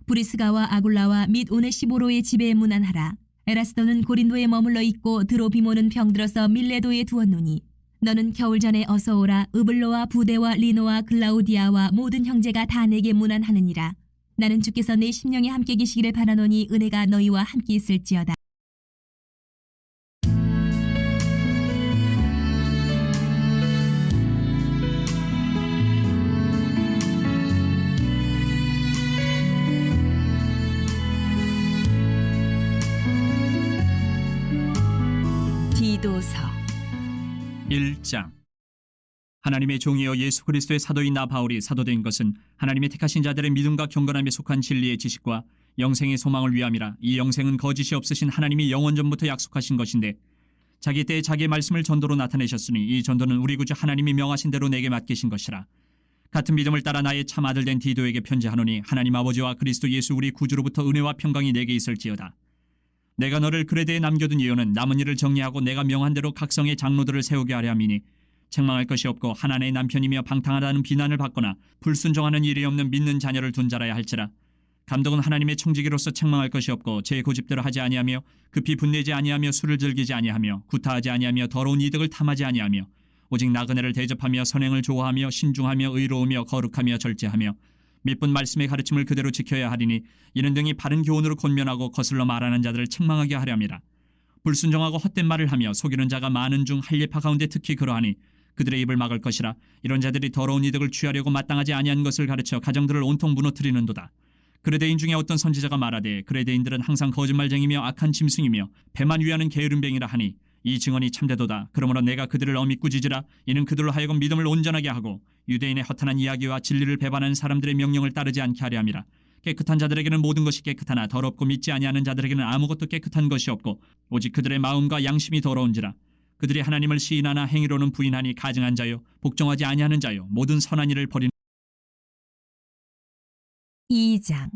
브리스가와 아굴라와 및 오네시보로의 집에 문안하라. 에라스도는 고린도에 머물러 있고 드로비모는 병들어서 밀레도에 두었노니 너는 겨울 전에 어서 오라. 으블로와 부데와 리노와 글라우디아와 모든 형제가 다 내게 문안하느니라. 나는 주께서 내 심령에 함께 계시기를 바라노니 은혜가 너희와 함께 있을지어다. 디도서 1장. 하나님의 종이여 예수 그리스도의 사도인 나 바울이 사도된 것은 하나님의 택하신 자들의 믿음과 경건함에 속한 진리의 지식과 영생의 소망을 위함이라. 이 영생은 거짓이 없으신 하나님이 영원 전부터 약속하신 것인데 자기 때에 자기의 말씀을 전도로 나타내셨으니 이 전도는 우리 구주 하나님이 명하신 대로 내게 맡기신 것이라. 같은 믿음을 따라 나의 참 아들 된 디도에게 편지하노니 하나님 아버지와 그리스도 예수 우리 구주로부터 은혜와 평강이 내게 있을지어다. 내가 너를 그레데에 남겨둔 이유는 남은 일을 정리하고 내가 명한 대로 각성의 장로들을 세우게 하려 함이니 책망할 것이 없고 하나님의 남편이며 방탕하다는 비난을 받거나 불순종하는 일이 없는 믿는 자녀를 둔 자라야 할지라. 감독은 하나님의 청지기로서 책망할 것이 없고 제 고집대로 하지 아니하며 급히 분내지 아니하며 술을 즐기지 아니하며 구타하지 아니하며 더러운 이득을 탐하지 아니하며 오직 나그네를 대접하며 선행을 좋아하며 신중하며 의로우며 거룩하며 절제하며 몇 분 말씀의 가르침을 그대로 지켜야 하리니 이는 등이 바른 교훈으로 권면하고 거슬러 말하는 자들을 책망하게 하려 함이라. 불순종하고 헛된 말을 하며 속이는 자가 많은 중 할례파 가운데 특히 그러하니 그들의 입을 막을 것이라. 이런 자들이 더러운 이득을 취하려고 마땅하지 아니한 것을 가르쳐 가정들을 온통 무너뜨리는도다. 그레데인 중에 어떤 선지자가 말하되 그레데인들은 항상 거짓말쟁이며 악한 짐승이며 배만 위하는 게으름뱅이라 하니 이 증언이 참되도다. 그러므로 내가 그들을 엄히 꾸짖으라. 이는 그들로 하여금 믿음을 온전하게 하고 유대인의 허탄한 이야기와 진리를 배반하는 사람들의 명령을 따르지 않게 하려 함이라. 깨끗한 자들에게는 모든 것이 깨끗하나 더럽고 믿지 아니하는 자들에게는 아무것도 깨끗한 것이 없고 오직 그들의 마음과 양심이 더러운지라. 그들이 하나님을 시인하나 행위로는 부인하니 가증한 자요 복종하지 아니하는 자요 모든 선한 일을 버리는 2장.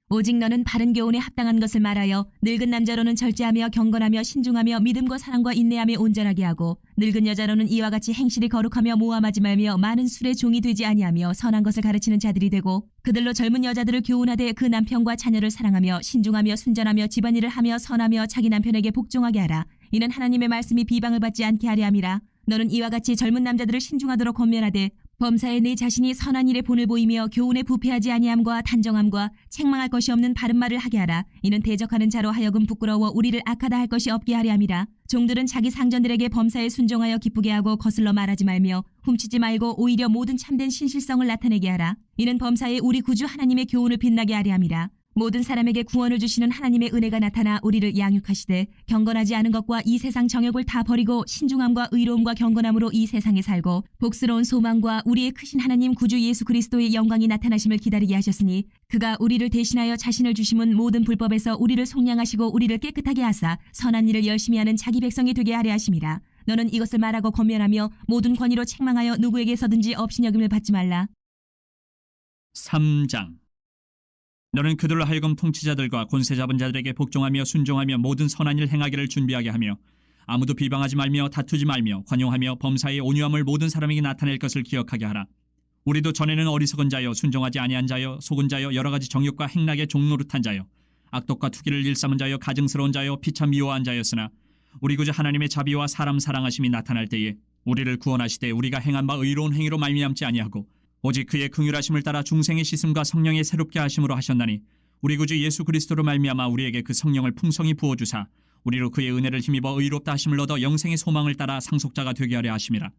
오직 너는 바른 교훈에 합당한 것을 말하여 늙은 남자로는 절제하며 경건하며 신중하며 믿음과 사랑과 인내하며 온전하게 하고 늙은 여자로는 이와 같이 행실이 거룩하며 모함하지 말며 많은 술의 종이 되지 아니하며 선한 것을 가르치는 자들이 되고 그들로 젊은 여자들을 교훈하되 그 남편과 자녀를 사랑하며 신중하며 순전하며 집안일을 하며 선하며 자기 남편에게 복종하게 하라. 이는 하나님의 말씀이 비방을 받지 않게 하려 함이라. 너는 이와 같이 젊은 남자들을 신중하도록 권면하되 범사에 내 자신이 선한 일에 본을 보이며 교훈에 부패하지 아니함과 단정함과 책망할 것이 없는 바른 말을 하게 하라. 이는 대적하는 자로 하여금 부끄러워 우리를 악하다 할 것이 없게 하려 함이라. 종들은 자기 상전들에게 범사에 순종하여 기쁘게 하고 거슬러 말하지 말며 훔치지 말고 오히려 모든 참된 신실성을 나타내게 하라. 이는 범사에 우리 구주 하나님의 교훈을 빛나게 하려 함이라. 모든 사람에게 구원을 주시는 하나님의 은혜가 나타나 우리를 양육하시되 경건하지 않은 것과 이 세상 정욕을 다 버리고 신중함과 의로움과 경건함으로 이 세상에 살고 복스러운 소망과 우리의 크신 하나님 구주 예수 그리스도의 영광이 나타나심을 기다리게 하셨으니 그가 우리를 대신하여 자신을 주심은 모든 불법에서 우리를 속량하시고 우리를 깨끗하게 하사 선한 일을 열심히 하는 자기 백성이 되게 하려 하심이라. 너는 이것을 말하고 권면하며 모든 권위로 책망하여 누구에게서든지 업신여김을 받지 말라. 3장. 너는 그들로 하여금 통치자들과 권세 잡은 자들에게 복종하며 순종하며 모든 선한 일 행하기를 준비하게 하며 아무도 비방하지 말며 다투지 말며 관용하며 범사의 온유함을 모든 사람에게 나타낼 것을 기억하게 하라. 우리도 전에는 어리석은 자여 순종하지 아니한 자여 속은 자여 여러 가지 정욕과 행락에 종노릇한 자여 악독과 투기를 일삼은 자여 가증스러운 자여 피차 미워한 자였으나 우리 구주 하나님의 자비와 사람 사랑하심이 나타날 때에 우리를 구원하시되 우리가 행한 바 의로운 행위로 말미암지 아니하고 오직 그의 긍휼하심을 따라 중생의 씻음과 성령의 새롭게 하심으로 하셨나니 우리 구주 예수 그리스도로 말미암아 우리에게 그 성령을 풍성히 부어주사 우리로 그의 은혜를 힘입어 의롭다 하심을 얻어 영생의 소망을 따라 상속자가 되게 하려 하심이라.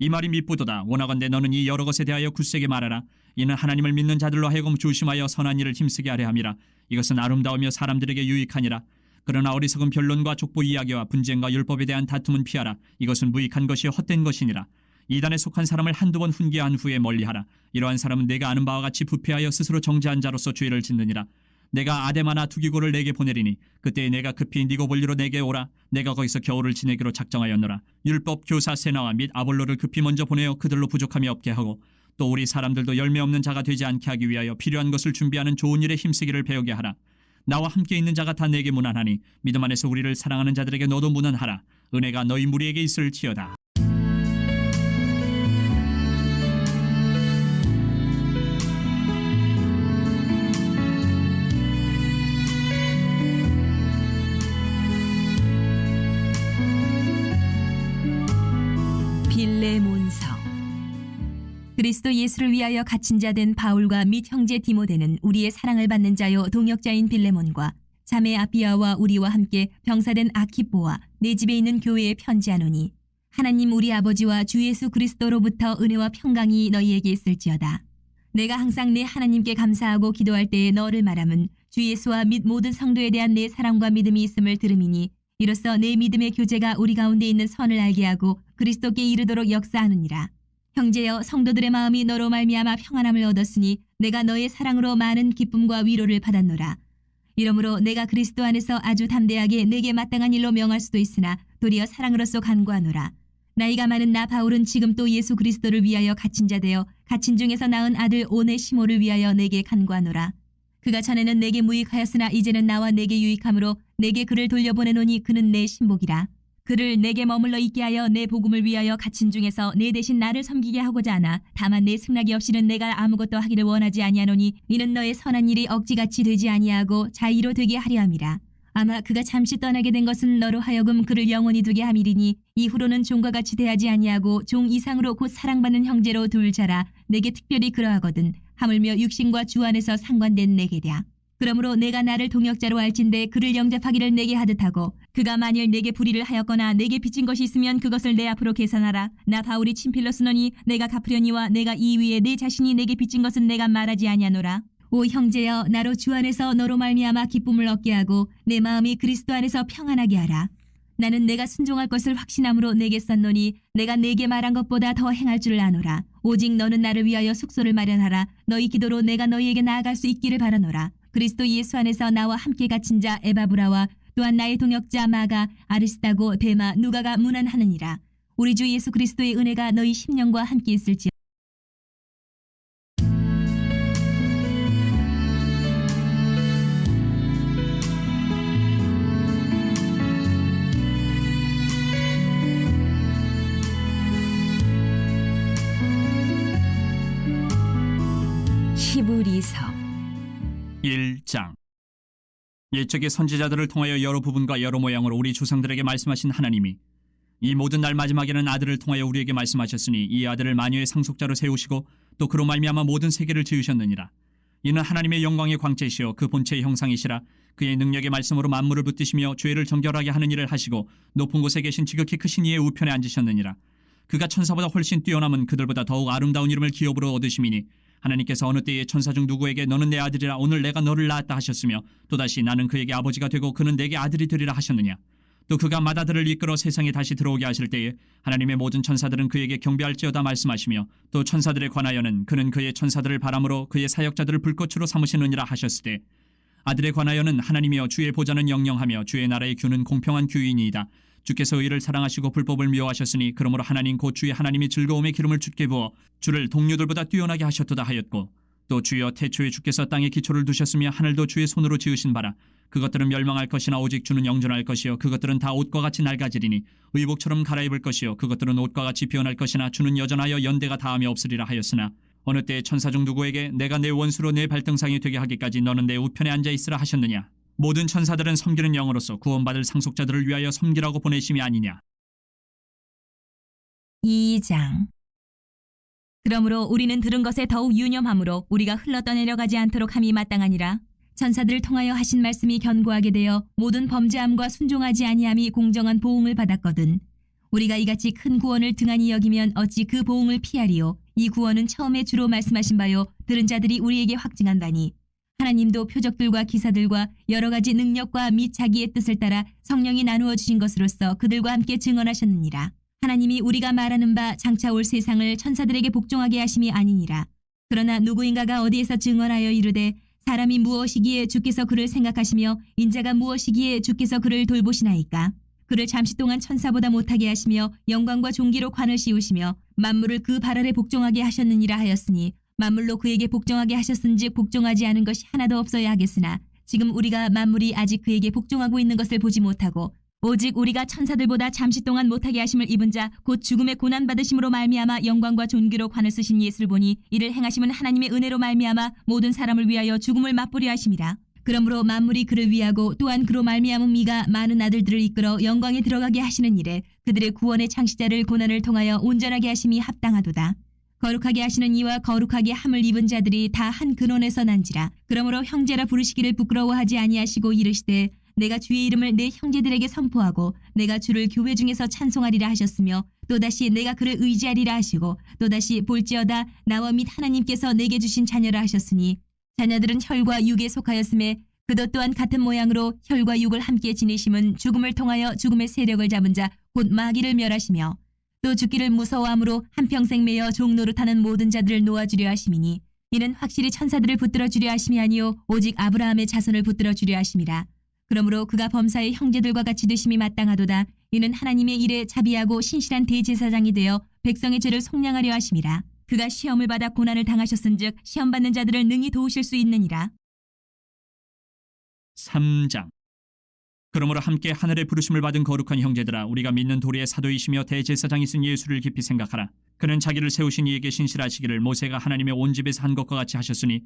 이 말이 미쁘도다. 원하건대 너는 이 여러 것에 대하여 굳세게 말하라. 이는 하나님을 믿는 자들로 하여금 조심하여 선한 일을 힘쓰게 하려 함이라. 이것은 아름다우며 사람들에게 유익하니라. 그러나 어리석은 변론과 족보 이야기와 분쟁과 율법에 대한 다툼은 피하라. 이것은 무익한 것이 헛된 것이니라. 이단에 속한 사람을 한두 번 훈계한 후에 멀리하라. 이러한 사람은 내가 아는 바와 같이 부패하여 스스로 정죄한 자로서 죄를 짓느니라. 내가 아데마나 두기고를 내게 보내리니 그때 내가 급히 니고볼리로 내게 오라. 내가 거기서 겨울을 지내기로 작정하였노라. 율법 교사 세나와 및 아볼로를 급히 먼저 보내어 그들로 부족함이 없게 하고 또 우리 사람들도 열매 없는 자가 되지 않게 하기 위하여 필요한 것을 준비하는 좋은 일에 힘쓰기를 배우게 하라. 나와 함께 있는 자가 다 내게 무난하니 믿음 안에서 우리를 사랑하는 자들에게 너도 무난하라. 은혜가 너희 무리에게 있을지어다. 빌레몬서. 그리스도 예수를 위하여 갇힌 자 된 바울과 및 형제 디모데는 우리의 사랑을 받는 자요 동역자인 빌레몬과 자매 아비아와 우리와 함께 병사된 아키뽀와 내 집에 있는 교회에 편지하노니 하나님 우리 아버지와 주 예수 그리스도로부터 은혜와 평강이 너희에게 있을지어다. 내가 항상 내 하나님께 감사하고 기도할 때에 너를 말함은 주 예수와 및 모든 성도에 대한 내 사랑과 믿음이 있음을 들음이니 이로써 내 믿음의 교제가 우리 가운데 있는 선을 알게 하고 그리스도께 이르도록 역사하느니라. 형제여 성도들의 마음이 너로 말미암아 평안함을 얻었으니 내가 너의 사랑으로 많은 기쁨과 위로를 받았노라. 이러므로 내가 그리스도 안에서 아주 담대하게 내게 마땅한 일로 명할 수도 있으나 도리어 사랑으로서 간구하노라. 나이가 많은 나 바울은 지금 또 예수 그리스도를 위하여 갇힌 자 되어 갇힌 중에서 낳은 아들 오네시모를 위하여 내게 간구하노라. 그가 전에는 내게 무익하였으나 이제는 나와 내게 유익함으로 내게 그를 돌려보내노니 그는 내 신복이라. 그를 내게 머물러 있게 하여 내 복음을 위하여 갇힌 중에서 내 대신 나를 섬기게 하고자 하나 다만 내 승낙이 없이는 내가 아무것도 하기를 원하지 아니하노니 이는 너의 선한 일이 억지같이 되지 아니하고 자의로 되게 하려 함이라. 아마 그가 잠시 떠나게 된 것은 너로 하여금 그를 영원히 두게 함이리니 이후로는 종과 같이 대하지 아니하고 종 이상으로 곧 사랑받는 형제로 둘 자라. 내게 특별히 그러하거든 하물며 육신과 주 안에서 상관된 내게랴. 그러므로 내가 나를 동역자로 할진대 그를 영접하기를 내게 하듯하고 그가 만일 내게 불의를 하였거나 내게 빚진 것이 있으면 그것을 내 앞으로 계산하라. 나 바울이 친필로 쓰노니 내가 갚으려니와 내가 이 위에 내 자신이 내게 빚진 것은 내가 말하지 아니하노라. 오 형제여, 나로 주 안에서 너로 말미암아 기쁨을 얻게 하고 내 마음이 그리스도 안에서 평안하게 하라. 나는 내가 순종할 것을 확신함으로 내게 썼노니 내가 내게 말한 것보다 더 행할 줄을 아노라. 오직 너는 나를 위하여 숙소를 마련하라. 너희 기도로 내가 너희에게 나아갈 수 있기를 바라노라. 그리스도 예수 안에서 나와 함께 갇힌 자 에바브라와 또한 나의 동역자 마가, 아리스타고, 데마, 누가가 문안하느니라. 우리 주 예수 그리스도의 은혜가 너희 심령과 함께 있을지어다. 히브리서 1장. 옛적의 선지자들을 통하여 여러 부분과 여러 모양으로 우리 조상들에게 말씀하신 하나님이 이 모든 날 마지막에는 아들을 통하여 우리에게 말씀하셨으니 이 아들을 만유의 상속자로 세우시고 또 그로 말미암아 모든 세계를 지으셨느니라. 이는 하나님의 영광의 광채시여 그 본체의 형상이시라. 그의 능력의 말씀으로 만물을 붙드시며 죄를 정결하게 하는 일을 하시고 높은 곳에 계신 지극히 크신 이의 우편에 앉으셨느니라. 그가 천사보다 훨씬 뛰어남은 그들보다 더욱 아름다운 이름을 기업으로 얻으심이니 하나님께서 어느 때에 천사 중 누구에게 너는 내 아들이라 오늘 내가 너를 낳았다 하셨으며 또다시 나는 그에게 아버지가 되고 그는 내게 아들이 되리라 하셨느냐. 또 그가 마다들을 이끌어 세상에 다시 들어오게 하실 때에 하나님의 모든 천사들은 그에게 경배할지어다 말씀하시며 또 천사들에 관하여는 그는 그의 천사들을 바람으로 그의 사역자들을 불꽃으로 삼으시느니라 하셨으되 아들에 관하여는 하나님이여 주의 보좌는 영영하며 주의 나라의 규는 공평한 규이니이다. 주께서 의를 사랑하시고 불법을 미워하셨으니 그러므로 하나님 곧 주의 하나님이 즐거움의 기름을 주께 부어 주를 동료들보다 뛰어나게 하셨도다 하였고 또 주여 태초에 주께서 땅에 기초를 두셨으며 하늘도 주의 손으로 지으신 바라. 그것들은 멸망할 것이나 오직 주는 영존할 것이요 그것들은 다 옷과 같이 낡아지리니 의복처럼 갈아입을 것이요 그것들은 옷과 같이 변할 것이나 주는 여전하여 연대가 다함이 없으리라 하였으나 어느 때에 천사 중 누구에게 내가 내 원수로 내 발등상이 되게 하기까지 너는 내 우편에 앉아 있으라 하셨느냐. 모든 천사들은 섬기는 영으로서 구원받을 상속자들을 위하여 섬기라고 보내심이 아니냐. 2장. 그러므로 우리는 들은 것에 더욱 유념함으로 우리가 흘러 떠내려가지 않도록 함이 마땅하니라. 천사들을 통하여 하신 말씀이 견고하게 되어 모든 범죄함과 순종하지 아니함이 공정한 보응을 받았거든. 우리가 이같이 큰 구원을 등한히 여기면 어찌 그 보응을 피하리요. 이 구원은 처음에 주로 말씀하신 바요 들은 자들이 우리에게 확증한 바니 하나님도 표적들과 기사들과 여러 가지 능력과 및 자기의 뜻을 따라 성령이 나누어 주신 것으로서 그들과 함께 증언하셨느니라. 하나님이 우리가 말하는 바 장차 올 세상을 천사들에게 복종하게 하심이 아니니라. 그러나 누구인가가 어디에서 증언하여 이르되 사람이 무엇이기에 주께서 그를 생각하시며 인자가 무엇이기에 주께서 그를 돌보시나이까. 그를 잠시 동안 천사보다 못하게 하시며 영광과 존귀로 관을 씌우시며 만물을 그 발 아래 복종하게 하셨느니라 하였으니 만물로 그에게 복종하게 하셨은즉 복종하지 않은 것이 하나도 없어야 하겠으나 지금 우리가 만물이 아직 그에게 복종하고 있는 것을 보지 못하고 오직 우리가 천사들보다 잠시 동안 못하게 하심을 입은 자 곧 죽음의 고난 받으심으로 말미암아 영광과 존귀로 관을 쓰신 예수를 보니 이를 행하심은 하나님의 은혜로 말미암아 모든 사람을 위하여 죽음을 맛보려 하심이라. 그러므로 만물이 그를 위하고 또한 그로 말미암은 미가 많은 아들들을 이끌어 영광에 들어가게 하시는 일에 그들의 구원의 창시자를 고난을 통하여 온전하게 하심이 합당하도다. 거룩하게 하시는 이와 거룩하게 함을 입은 자들이 다 한 근원에서 난지라. 그러므로 형제라 부르시기를 부끄러워하지 아니하시고 이르시되 내가 주의 이름을 내 형제들에게 선포하고 내가 주를 교회 중에서 찬송하리라 하셨으며 또다시 내가 그를 의지하리라 하시고 또다시 볼지어다 나와 및 하나님께서 내게 주신 자녀라 하셨으니 자녀들은 혈과 육에 속하였음에 그도 또한 같은 모양으로 혈과 육을 함께 지니심은 죽음을 통하여 죽음의 세력을 잡은 자 곧 마귀를 멸하시며 또 죽기를 무서워함으로 한평생 매여 종노릇하는 모든 자들을 놓아주려 하심이니 이는 확실히 천사들을 붙들어 주려 하심이 아니요 오직 아브라함의 자손을 붙들어 주려 하심이라. 그러므로 그가 범사의 형제들과 같이 되심이 마땅하도다. 이는 하나님의 일에 자비하고 신실한 대제사장이 되어 백성의 죄를 속량하려 하심이라. 그가 시험을 받아 고난을 당하셨은즉 시험받는 자들을 능히 도우실 수 있느니라. 3장. 그러므로 함께 하늘의 부르심을 받은 거룩한 형제들아, 우리가 믿는 도리의 사도이시며 대제사장이신 예수를 깊이 생각하라. 그는 자기를 세우신 이에게 신실하시기를 모세가 하나님의 온 집에서 한 것과 같이 하셨으니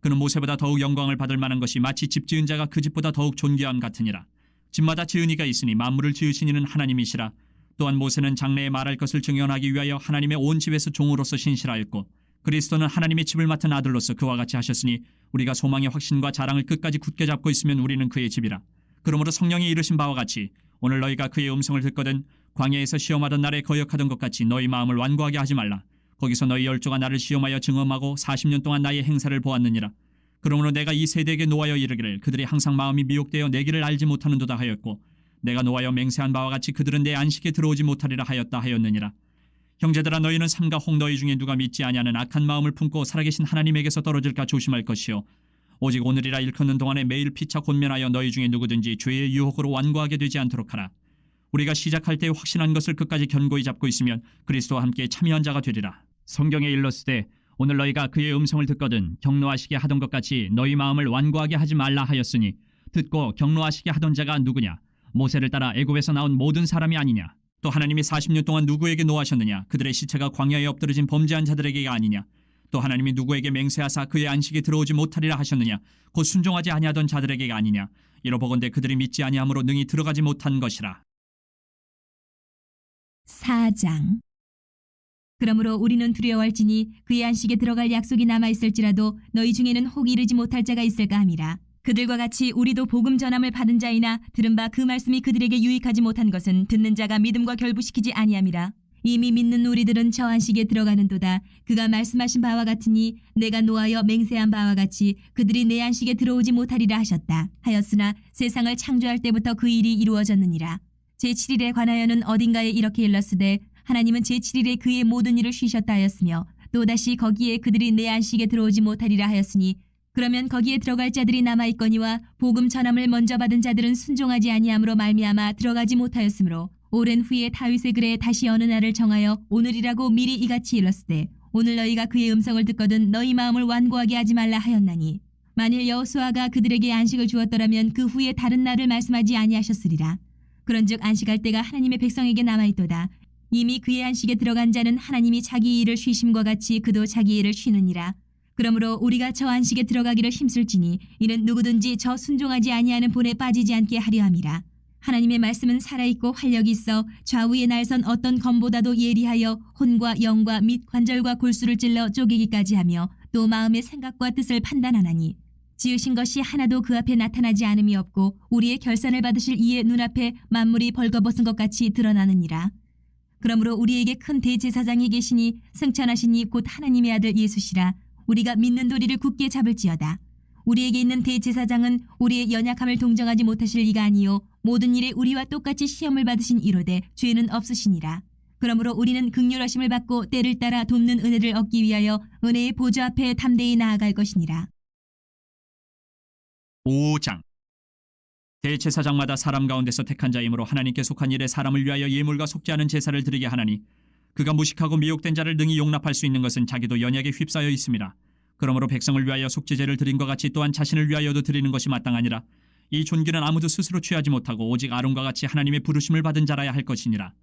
그는 모세보다 더욱 영광을 받을 만한 것이 마치 집 지은 자가 그 집보다 더욱 존귀함 같으니라. 집마다 지은 이가 있으니 만물을 지으신 이는 하나님이시라. 또한 모세는 장래에 말할 것을 증언하기 위하여 하나님의 온 집에서 종으로서 신실하였고 그리스도는 하나님의 집을 맡은 아들로서 그와 같이 하셨으니 우리가 소망의 확신과 자랑을 끝까지 굳게 잡고 있으면 우리는 그의 집이라. 그러므로 성령이 이르신 바와 같이 오늘 너희가 그의 음성을 듣거든 광야에서 시험하던 날에 거역하던 것 같이 너희 마음을 완고하게 하지 말라. 거기서 너희 열조가 나를 시험하여 증언하고 40년 동안 나의 행사를 보았느니라. 그러므로 내가 이 세대에게 노하여 이르기를 그들이 항상 마음이 미혹되어 내 길을 알지 못하는도다 하였고 내가 노하여 맹세한 바와 같이 그들은 내 안식에 들어오지 못하리라 하였다 하였느니라. 형제들아, 너희는 삼가 혹 너희 중에 누가 믿지 아니하는 악한 마음을 품고 살아계신 하나님에게서 떨어질까 조심할 것이요 오직 오늘이라 일컫는 동안에 매일 피차 권면하여 너희 중에 누구든지 죄의 유혹으로 완고하게 되지 않도록 하라. 우리가 시작할 때 확신한 것을 끝까지 견고히 잡고 있으면 그리스도와 함께 참여한 자가 되리라. 성경에 일렀으되 오늘 너희가 그의 음성을 듣거든 경노하시게 하던 것 같이 너희 마음을 완고하게 하지 말라 하였으니 듣고 경노하시게 하던 자가 누구냐? 모세를 따라 애굽에서 나온 모든 사람이 아니냐? 또 하나님이 40년 동안 누구에게 노하셨느냐? 그들의 시체가 광야에 엎드러진 범죄한 자들에게가 아니냐? 또 하나님이 누구에게 맹세하사 그의 안식에 들어오지 못하리라 하셨느냐? 곧 순종하지 아니하던 자들에게가 아니냐? 이러보건대 그들이 믿지 아니함으로 능히 들어가지 못한 것이라. 4장. 그러므로 우리는 두려워할지니 그의 안식에 들어갈 약속이 남아있을지라도 너희 중에는 혹 이르지 못할 자가 있을까 함이라. 그들과 같이 우리도 복음 전함을 받은 자이나 들은 바 그 말씀이 그들에게 유익하지 못한 것은 듣는 자가 믿음과 결부시키지 아니함이라. 이미 믿는 우리들은 저 안식에 들어가는도다. 그가 말씀하신 바와 같으니 내가 노하여 맹세한 바와 같이 그들이 내 안식에 들어오지 못하리라 하셨다. 하였으나 세상을 창조할 때부터 그 일이 이루어졌느니라. 제7일에 관하여는 어딘가에 이렇게 일렀으되 하나님은 제7일에 그의 모든 일을 쉬셨다 하였으며 또다시 거기에 그들이 내 안식에 들어오지 못하리라 하였으니 그러면 거기에 들어갈 자들이 남아있거니와 복음 전함을 먼저 받은 자들은 순종하지 아니함으로 말미암아 들어가지 못하였으므로 오랜 후에 다윗의 글에 다시 어느 날을 정하여 오늘이라고 미리 이같이 일렀으되 오늘 너희가 그의 음성을 듣거든 너희 마음을 완고하게 하지 말라 하였나니 만일 여호수아가 그들에게 안식을 주었더라면 그 후에 다른 날을 말씀하지 아니하셨으리라. 그런즉 안식할 때가 하나님의 백성에게 남아있도다. 이미 그의 안식에 들어간 자는 하나님이 자기 일을 쉬심과 같이 그도 자기 일을 쉬느니라. 그러므로 우리가 저 안식에 들어가기를 힘쓸지니 이는 누구든지 저 순종하지 아니하는 본에 빠지지 않게 하려 함이라. 하나님의 말씀은 살아있고 활력이 있어 좌우에 날선 어떤 검보다도 예리하여 혼과 영과 및 관절과 골수를 찔러 쪼개기까지 하며 또 마음의 생각과 뜻을 판단하나니 지으신 것이 하나도 그 앞에 나타나지 않음이 없고 우리의 결산을 받으실 이의 눈앞에 만물이 벌거벗은 것 같이 드러나느니라. 그러므로 우리에게 큰 대제사장이 계시니 승천하신 이 곧 하나님의 아들 예수시라. 우리가 믿는 도리를 굳게 잡을지어다. 우리에게 있는 대제사장은 우리의 연약함을 동정하지 못하실 이가 아니요 모든 일에 우리와 똑같이 시험을 받으신 이로되 죄는 없으시니라. 그러므로 우리는 긍휼하심을 받고 때를 따라 돕는 은혜를 얻기 위하여 은혜의 보좌 앞에 담대히 나아갈 것이니라. 5장. 대제사장마다 사람 가운데서 택한 자이므로 하나님께 속한 일에 사람을 위하여 예물과 속지 않은 제사를 드리게 하나니 그가 무식하고 미혹된 자를 능히 용납할 수 있는 것은 자기도 연약에 휩싸여 있음이라. 그러므로 백성을 위하여 속죄제를 드린 것 같이 또한 자신을 위하여도 드리는 것이 마땅하니라. 이 존귀는 아무도 스스로 취하지 못하고 오직 아론과 같이 하나님의 부르심을 받은 자라야 할 것이니라.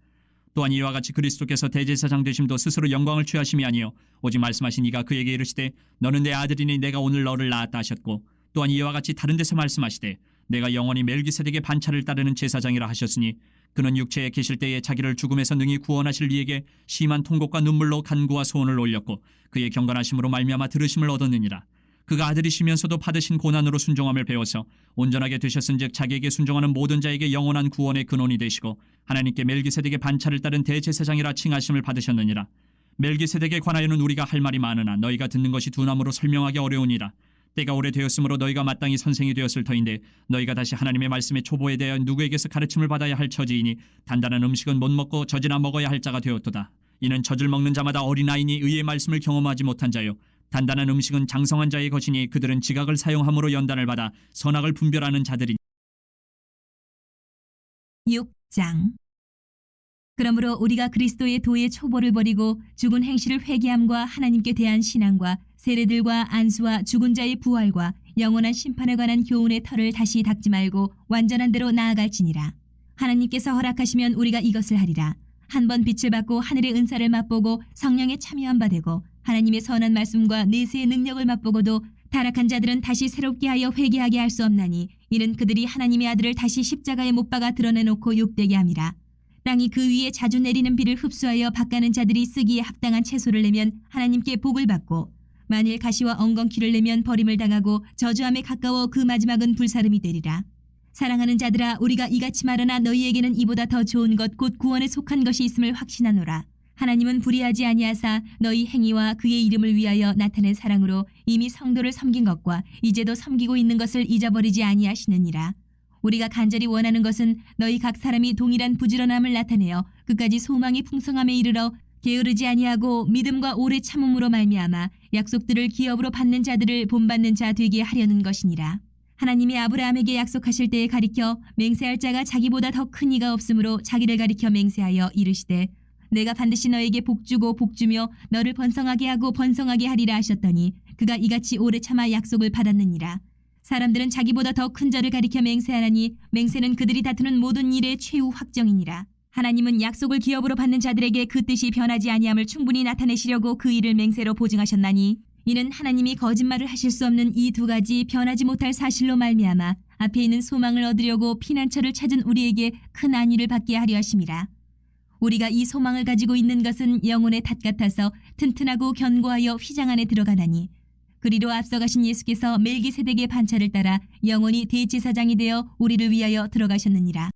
또한 이와 같이 그리스도께서 대제사장 되심도 스스로 영광을 취하심이 아니요 오직 말씀하신 이가 그에게 이르시되 너는 내 아들이니 내가 오늘 너를 낳았다 하셨고 또한 이와 같이 다른 데서 말씀하시되 내가 영원히 멜기세덱의 반차를 따르는 제사장이라 하셨으니 그는 육체에 계실 때에 자기를 죽음에서 능히 구원하실 이에게 심한 통곡과 눈물로 간구와 소원을 올렸고 그의 경건하심으로 말미암아 들으심을 얻었느니라. 그가 아들이시면서도 받으신 고난으로 순종함을 배워서 온전하게 되셨은즉 자기에게 순종하는 모든 자에게 영원한 구원의 근원이 되시고 하나님께 멜기세덱의 반차를 따른 대제사장이라 칭하심을 받으셨느니라. 멜기세덱에 관하여는 우리가 할 말이 많으나 너희가 듣는 것이 둔함으로 설명하기 어려우니라. 때가 오래되었으므로 너희가 마땅히 선생이 되었을 터인데 너희가 다시 하나님의 말씀의 초보에 대하여 누구에게서 가르침을 받아야 할 처지이니 단단한 음식은 못 먹고 젖이나 먹어야 할 자가 되었도다. 이는 젖을 먹는 자마다 어린아이니 의의 말씀을 경험하지 못한 자요 단단한 음식은 장성한 자의 것이니 그들은 지각을 사용함으로 연단을 받아 선악을 분별하는 자들이니. 6장. 그러므로 우리가 그리스도의 도의 초보를 버리고 죽은 행실을 회개함과 하나님께 대한 신앙과 세례들과 안수와 죽은 자의 부활과 영원한 심판에 관한 교훈의 털을 다시 닦지 말고 완전한 대로 나아갈지니라. 하나님께서 허락하시면 우리가 이것을 하리라. 한 번 빛을 받고 하늘의 은사를 맛보고 성령에 참여한 바 되고 하나님의 선한 말씀과 내세의 능력을 맛보고도 타락한 자들은 다시 새롭게 하여 회개하게 할 수 없나니 이는 그들이 하나님의 아들을 다시 십자가에 못 박아 드러내놓고 욕되게 함이라. 땅이 그 위에 자주 내리는 비를 흡수하여 밭가는 자들이 쓰기에 합당한 채소를 내면 하나님께 복을 받고 만일 가시와 엉겅퀴를 내면 버림을 당하고 저주함에 가까워 그 마지막은 불사름이 되리라. 사랑하는 자들아, 우리가 이같이 말하나 너희에게는 이보다 더 좋은 것 곧 구원에 속한 것이 있음을 확신하노라. 하나님은 불의하지 아니하사 너희 행위와 그의 이름을 위하여 나타낸 사랑으로 이미 성도를 섬긴 것과 이제도 섬기고 있는 것을 잊어버리지 아니하시느니라. 우리가 간절히 원하는 것은 너희 각 사람이 동일한 부지런함을 나타내어 끝까지 소망의 풍성함에 이르러 게으르지 아니하고 믿음과 오래 참음으로 말미암아 약속들을 기업으로 받는 자들을 본받는 자 되게 하려는 것이니라. 하나님이 아브라함에게 약속하실 때에 가리켜 맹세할 자가 자기보다 더 큰 이가 없으므로 자기를 가리켜 맹세하여 이르시되 내가 반드시 너에게 복주고 복주며 너를 번성하게 하고 번성하게 하리라 하셨더니 그가 이같이 오래 참아 약속을 받았느니라. 사람들은 자기보다 더 큰 자를 가리켜 맹세하나니 맹세는 그들이 다투는 모든 일의 최후 확정이니라. 하나님은 약속을 기업으로 받는 자들에게 그 뜻이 변하지 아니함을 충분히 나타내시려고 그 일을 맹세로 보증하셨나니 이는 하나님이 거짓말을 하실 수 없는 이 두 가지 변하지 못할 사실로 말미암아 앞에 있는 소망을 얻으려고 피난처를 찾은 우리에게 큰 안위를 받게 하려 하심이라. 우리가 이 소망을 가지고 있는 것은 영혼의 닷 같아서 튼튼하고 견고하여 휘장 안에 들어가나니 그리로 앞서가신 예수께서 멜기세덱의 반차를 따라 영원히 대제사장이 되어 우리를 위하여 들어가셨느니라.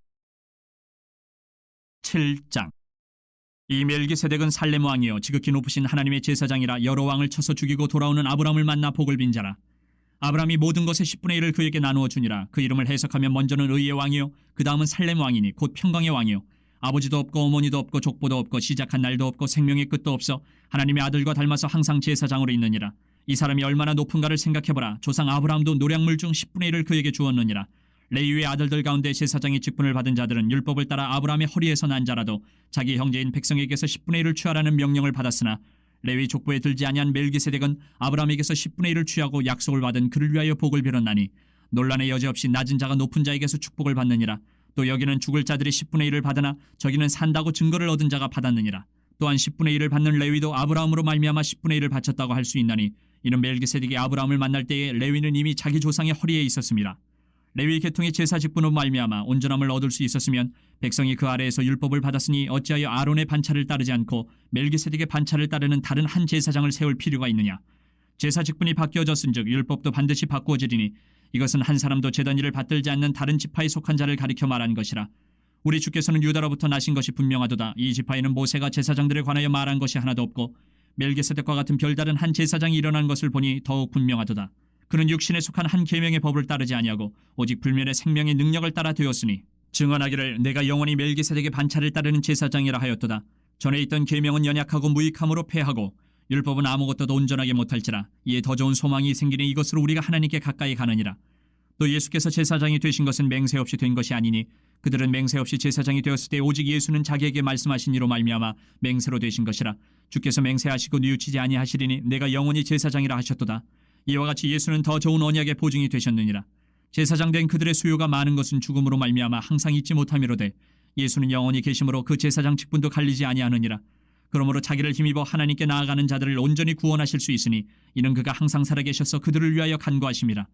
7장. 이 멜기세덱은 살렘 왕이요 지극히 높으신 하나님의 제사장이라 여러 왕을 쳐서 죽이고 돌아오는 아브람을 만나 복을 빈 자라. 아브람이 모든 것의 10분의 1을 그에게 나누어 주니라. 그 이름을 해석하면 먼저는 의의 왕이요 그 다음은 살렘 왕이니 곧 평강의 왕이요 아버지도 없고 어머니도 없고 족보도 없고 시작한 날도 없고 생명의 끝도 없어 하나님의 아들과 닮아서 항상 제사장으로 있느니라. 이 사람이 얼마나 높은가를 생각해보라. 조상 아브라함도 노량물 중 10분의 1을 그에게 주었느니라. 레위의 아들들 가운데 제사장의 직분을 받은 자들은 율법을 따라 아브라함의 허리에서 난 자라도 자기 형제인 백성에게서 10분의 1을 취하라는 명령을 받았으나 레위 족보에 들지 아니한 멜기세덱은 아브라함에게서 10분의 1을 취하고 약속을 받은 그를 위하여 복을 빌었나니 논란의 여지없이 낮은 자가 높은 자에게서 축복을 받느니라. 또 여기는 죽을 자들이 10분의 1을 받으나 저기는 산다고 증거를 얻은 자가 받았느니라. 또한 10분의 1을 받는 레위도 아브라함으로 말미암아 10분의 1을 바쳤다고 할 수 있나니 이는 멜기세덱이 아브라함을 만날 때에 레위는 이미 자기 조상의 허리에 있었습니다. 레위 계통의 제사 직분으로 말미암아 온전함을 얻을 수 있었으면 백성이 그 아래에서 율법을 받았으니 어찌하여 아론의 반차를 따르지 않고 멜기세덱의 반차를 따르는 다른 한 제사장을 세울 필요가 있느냐. 제사 직분이 바뀌어졌은즉 율법도 반드시 바꾸어지리니 이것은 한 사람도 제단 일을 받들지 않는 다른 지파에 속한 자를 가리켜 말한 것이라. 우리 주께서는 유다로부터 나신 것이 분명하도다. 이 지파에는 모세가 제사장들에 관하여 말한 것이 하나도 없고 멜기세덱과 같은 별다른 한 제사장이 일어난 것을 보니 더욱 분명하도다. 그는 육신에 속한 한 계명의 법을 따르지 아니하고 오직 불면의 생명의 능력을 따라 되었으니 증언하기를 내가 영원히 멜기세덱의 반차를 따르는 제사장이라 하였도다. 전에 있던 계명은 연약하고 무익함으로 패하고 율법은 아무것도 온전하게 못할지라. 이에 더 좋은 소망이 생기니 이것으로 우리가 하나님께 가까이 가느니라. 또 예수께서 제사장이 되신 것은 맹세 없이 된 것이 아니니 그들은 맹세 없이 제사장이 되었을 때 오직 예수는 자기에게 말씀하신 이로 말미암아 맹세로 되신 것이라. 주께서 맹세하시고 뉘우치지 아니하시리니 내가 영원히 제사장이라 하셨도다. 이와 같이 예수는 더 좋은 언약의 보증이 되셨느니라. 제사장 된 그들의 수요가 많은 것은 죽음으로 말미암아 항상 잊지 못함이로되 예수는 영원히 계심으로 그 제사장 직분도 갈리지 아니하느니라. 그러므로 자기를 힘입어 하나님께 나아가는 자들을 온전히 구원하실 수 있으니 이는 그가 항상 살아계셔서 그들을 위하여 간구하심이라.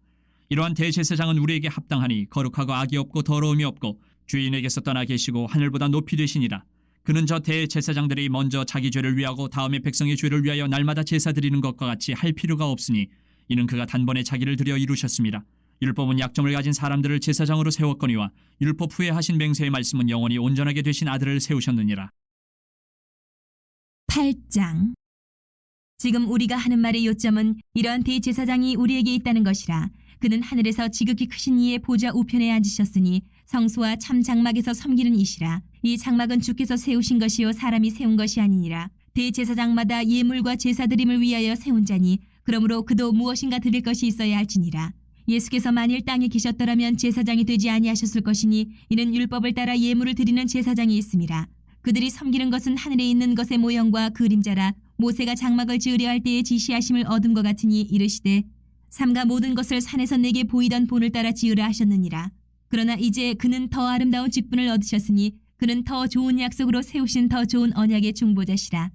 이러한 대제사장은 우리에게 합당하니 거룩하고 악이 없고 더러움이 없고 주인에게서 떠나 계시고 하늘보다 높이 되시니라. 그는 저 대제사장들이 먼저 자기 죄를 위하고 다음에 백성의 죄를 위하여 날마다 제사 드리는 것과 같이 할 필요가 없으니 이는 그가 단번에 자기를 들여 이루셨습니다. 율법은 약점을 가진 사람들을 제사장으로 세웠거니와 율법 후에 하신 맹세의 말씀은 영원히 온전하게 되신 아들을 세우셨느니라. 8장. 지금 우리가 하는 말의 요점은 이러한 대제사장이 우리에게 있다는 것이라. 그는 하늘에서 지극히 크신 이의 보좌 우편에 앉으셨으니 성소와 참 장막에서 섬기는 이시라. 이 장막은 주께서 세우신 것이요 사람이 세운 것이 아니니라. 대제사장마다 예물과 제사드림을 위하여 세운 자니 그러므로 그도 무엇인가 드릴 것이 있어야 할지니라. 예수께서 만일 땅에 계셨더라면 제사장이 되지 아니하셨을 것이니 이는 율법을 따라 예물을 드리는 제사장이 있음이라. 그들이 섬기는 것은 하늘에 있는 것의 모형과 그림자라. 모세가 장막을 지으려 할 때에 지시하심을 얻은 것 같으니 이르시되 삼가 모든 것을 산에서 내게 보이던 본을 따라 지으라 하셨느니라. 그러나 이제 그는 더 아름다운 직분을 얻으셨으니 그는 더 좋은 약속으로 세우신 더 좋은 언약의 중보자시라.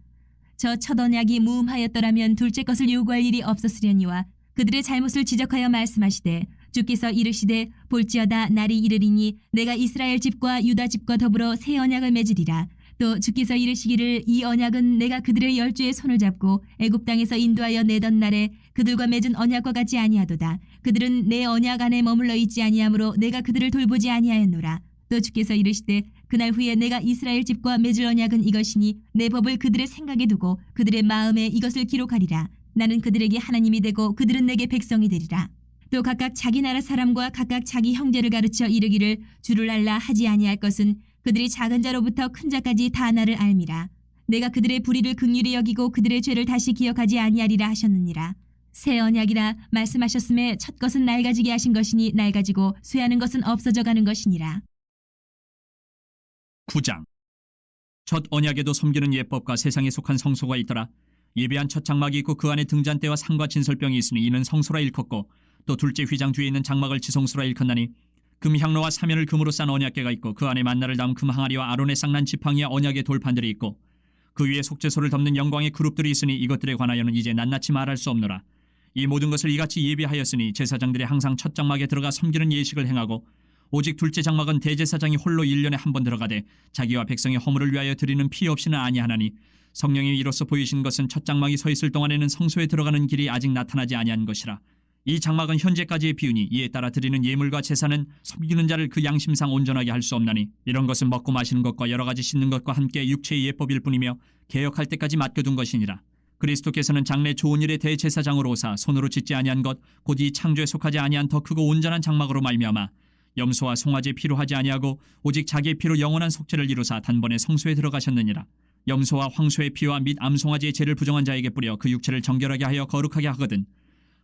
저 첫 언약이 무음하였더라면 둘째 것을 요구할 일이 없었으려니와 그들의 잘못을 지적하여 말씀하시되 주께서 이르시되 볼지어다 날이 이르리니 내가 이스라엘 집과 유다 집과 더불어 새 언약을 맺으리라. 또 주께서 이르시기를 이 언약은 내가 그들의 열조의 손을 잡고 애굽 땅에서 인도하여 내던 날에 그들과 맺은 언약과 같지 아니하도다. 그들은 내 언약 안에 머물러 있지 아니하므로 내가 그들을 돌보지 아니하였노라. 또 주께서 이르시되 그날 후에 내가 이스라엘 집과 맺을 언약은 이것이니 내 법을 그들의 생각에 두고 그들의 마음에 이것을 기록하리라. 나는 그들에게 하나님이 되고 그들은 내게 백성이 되리라. 또 각각 자기 나라 사람과 각각 자기 형제를 가르쳐 이르기를 주를 알라 하지 아니할 것은 그들이 작은 자로부터 큰 자까지 다 나를 알미라. 내가 그들의 불의를 긍휼히 여기고 그들의 죄를 다시 기억하지 아니하리라 하셨느니라. 새 언약이라 말씀하셨음에 첫 것은 낡아지게 하신 것이니 낡아지고 쇠하는 것은 없어져 가는 것이니라. 9장. 첫 언약에도 섬기는 예법과 세상에 속한 성소가 있더라. 예배한 첫 장막이 있고 그 안에 등잔대와 상과 진설병이 있으니 이는 성소라 일컫고 또 둘째 휘장 뒤에 있는 장막을 지성소라 일컫나니 금향로와 사면을 금으로 싼 언약궤가 있고 그 안에 만나를 담은 금항아리와 아론의 쌍난 지팡이와 언약의 돌판들이 있고 그 위에 속죄소를 덮는 영광의 그룹들이 있으니 이것들에 관하여는 이제 낱낱이 말할 수 없노라. 이 모든 것을 이같이 예비하였으니 제사장들이 항상 첫 장막에 들어가 섬기는 예식을 행하고 오직 둘째 장막은 대제사장이 홀로 1년에 한 번 들어가되 자기와 백성의 허물을 위하여 드리는 피 없이는 아니하나니 성령이 이로써 보이신 것은 첫 장막이 서 있을 동안에는 성소에 들어가는 길이 아직 나타나지 아니한 것이라. 이 장막은 현재까지의 비유니 이에 따라 드리는 예물과 제사는 섬기는 자를 그 양심상 온전하게 할 수 없나니 이런 것은 먹고 마시는 것과 여러 가지 씻는 것과 함께 육체의 예법일 뿐이며 개혁할 때까지 맡겨둔 것이니라. 그리스도께서는 장래 좋은 일의 대제사장으로 오사 손으로 짓지 아니한 것 곧 이 창조에 속하지 아니한 더 크고 온전한 장막으로 말미암아 염소와 송아지 피로 하지 아니하고 오직 자기의 피로 영원한 속죄를 이루사 단번에 성소에 들어가셨느니라. 염소와 황소의 피와 및 암송아지의 죄를 부정한 자에게 뿌려 그 육체를 정결하게 하여 거룩하게 하거든.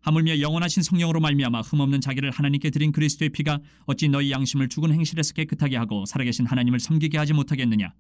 하물며 영원하신 성령으로 말미암아 흠없는 자기를 하나님께 드린 그리스도의 피가 어찌 너희 양심을 죽은 행실에서 깨끗하게 하고 살아계신 하나님을 섬기게 하지 못하겠느냐.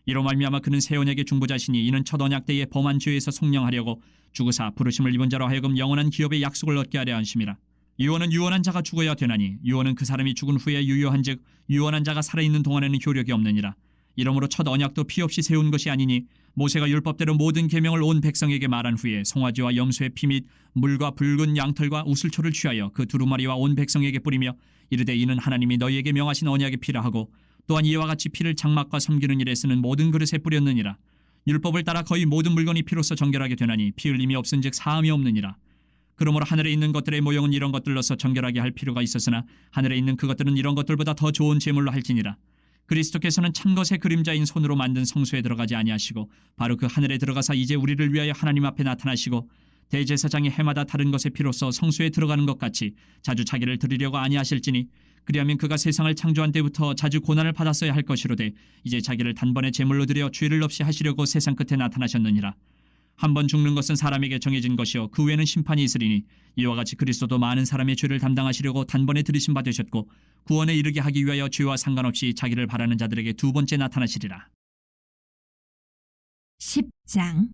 이로 말미암아 그는 새 언약의 중보자시니 이는 첫 언약 때에 범한 죄에서 속량하려고 죽으사 부르심을 입은 자로 하여금 영원한 기업의 약속을 얻게 하려 하심이라. 유언은 유언한 자가 죽어야 되나니 유언은 그 사람이 죽은 후에 유효한즉 유언한 자가 살아있는 동안에는 효력이 없느니라. 이러므로 첫 언약도 피 없이 세운 것이 아니니 모세가 율법대로 모든 계명을 온 백성에게 말한 후에 송아지와 염소의 피 및 물과 붉은 양털과 우슬초를 취하여 그 두루마리와 온 백성에게 뿌리며 이르되 이는 하나님이 너희에게 명하신 언약의 피라 하고 또한 이와 같이 피를 장막과 섬기는 일에 쓰는 모든 그릇에 뿌렸느니라. 율법을 따라 거의 모든 물건이 피로써 정결하게 되나니 피 흘림이 없은즉 사함이 없느니라. 그러므로 하늘에 있는 것들의 모형은 이런 것들로서 정결하게 할 필요가 있었으나 하늘에 있는 그것들은 이런 것들보다 더 좋은 제물로 할지니라. 그리스도께서는 참 것의 그림자인 손으로 만든 성소에 들어가지 아니하시고 바로 그 하늘에 들어가사 이제 우리를 위하여 하나님 앞에 나타나시고 대제사장이 해마다 다른 것의 피로써 성소에 들어가는 것 같이 자주 자기를 드리려고 아니하실지니 그리하면 그가 세상을 창조한 때부터 자주 고난을 받았어야 할 것이로되 이제 자기를 단번에 제물로 드려 죄를 없이 하시려고 세상 끝에 나타나셨느니라. 한 번 죽는 것은 사람에게 정해진 것이요 그 후에는 심판이 있으리니 이와 같이 그리스도도 많은 사람의 죄를 담당하시려고 단번에 들이심 받으셨고 구원에 이르게 하기 위하여 죄와 상관없이 자기를 바라는 자들에게 두 번째 나타나시리라. 10장.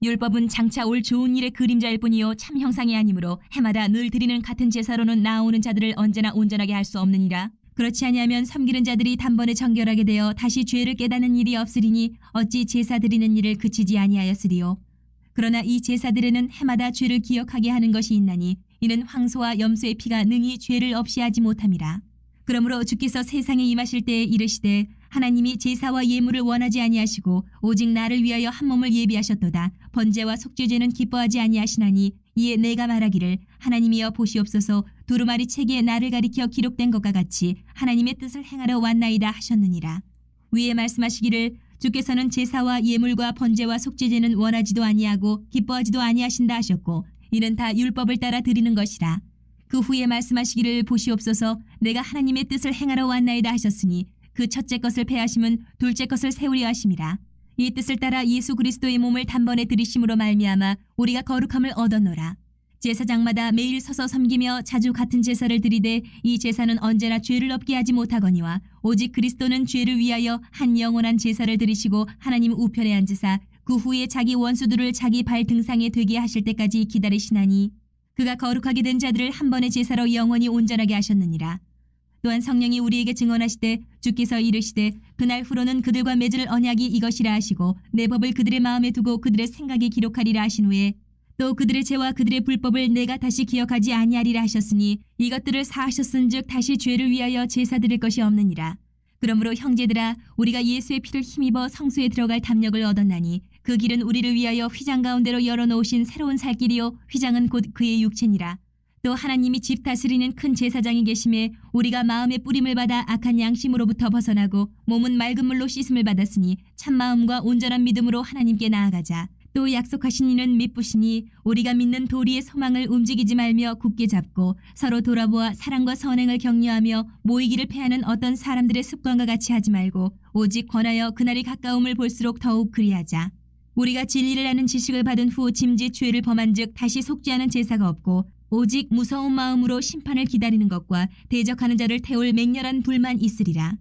율법은 장차 올 좋은 일의 그림자일 뿐이요 참 형상이 아니므로 해마다 늘 드리는 같은 제사로는 나아오는 자들을 언제나 온전하게 할 수 없느니라. 그렇지 아니하면 섬기는 자들이 단번에 정결하게 되어 다시 죄를 깨닫는 일이 없으리니 어찌 제사 드리는 일을 그치지 아니하였으리요. 그러나 이 제사들에는 해마다 죄를 기억하게 하는 것이 있나니 이는 황소와 염소의 피가 능히 죄를 없이 하지 못함이라. 그러므로 주께서 세상에 임하실 때에 이르시되 하나님이 제사와 예물을 원하지 아니하시고 오직 나를 위하여 한 몸을 예비하셨도다. 번제와 속죄제는 기뻐하지 아니하시나니 이에 내가 말하기를 하나님이여 보시옵소서 두루마리 책에 나를 가리켜 기록된 것과 같이 하나님의 뜻을 행하러 왔나이다 하셨느니라. 위에 말씀하시기를 주께서는 제사와 예물과 번제와 속죄제는 원하지도 아니하고 기뻐하지도 아니하신다 하셨고 이는 다 율법을 따라 드리는 것이라. 그 후에 말씀하시기를 보시옵소서 내가 하나님의 뜻을 행하러 왔나이다 하셨으니 그 첫째 것을 패하심은 둘째 것을 세우려 하심이라. 이 뜻을 따라 예수 그리스도의 몸을 단번에 들이심으로 말미암아 우리가 거룩함을 얻었노라. 제사장마다 매일 서서 섬기며 자주 같은 제사를 드리되 이 제사는 언제나 죄를 없게 하지 못하거니와 오직 그리스도는 죄를 위하여 한 영원한 제사를 드리시고 하나님 우편에 앉으사 그 후에 자기 원수들을 자기 발 등상에 되게 하실 때까지 기다리시나니 그가 거룩하게 된 자들을 한 번의 제사로 영원히 온전하게 하셨느니라. 또한 성령이 우리에게 증언하시되 주께서 이르시되 그날 후로는 그들과 맺을 언약이 이것이라 하시고 내 법을 그들의 마음에 두고 그들의 생각에 기록하리라 하신 후에 또 그들의 죄와 그들의 불법을 내가 다시 기억하지 아니하리라 하셨으니 이것들을 사하셨은즉 다시 죄를 위하여 제사 드릴 것이 없느니라. 그러므로 형제들아 우리가 예수의 피를 힘입어 성소에 들어갈 담력을 얻었나니 그 길은 우리를 위하여 휘장 가운데로 열어놓으신 새로운 살 길이요 휘장은 곧 그의 육체니라. 또 하나님이 집 다스리는 큰 제사장이 계심에 우리가 마음의 뿌림을 받아 악한 양심으로부터 벗어나고 몸은 맑은 물로 씻음을 받았으니 참 마음과 온전한 믿음으로 하나님께 나아가자. 또 약속하신 이는 미쁘시니 우리가 믿는 도리의 소망을 움직이지 말며 굳게 잡고 서로 돌아보아 사랑과 선행을 격려하며 모이기를 패하는 어떤 사람들의 습관과 같이 하지 말고 오직 권하여 그날이 가까움을 볼수록 더욱 그리하자. 우리가 진리를 아는 지식을 받은 후 짐짓 죄를 범한 즉 다시 속지 않은 제사가 없고 오직 무서운 마음으로 심판을 기다리는 것과 대적하는 자를 태울 맹렬한 불만 있으리라.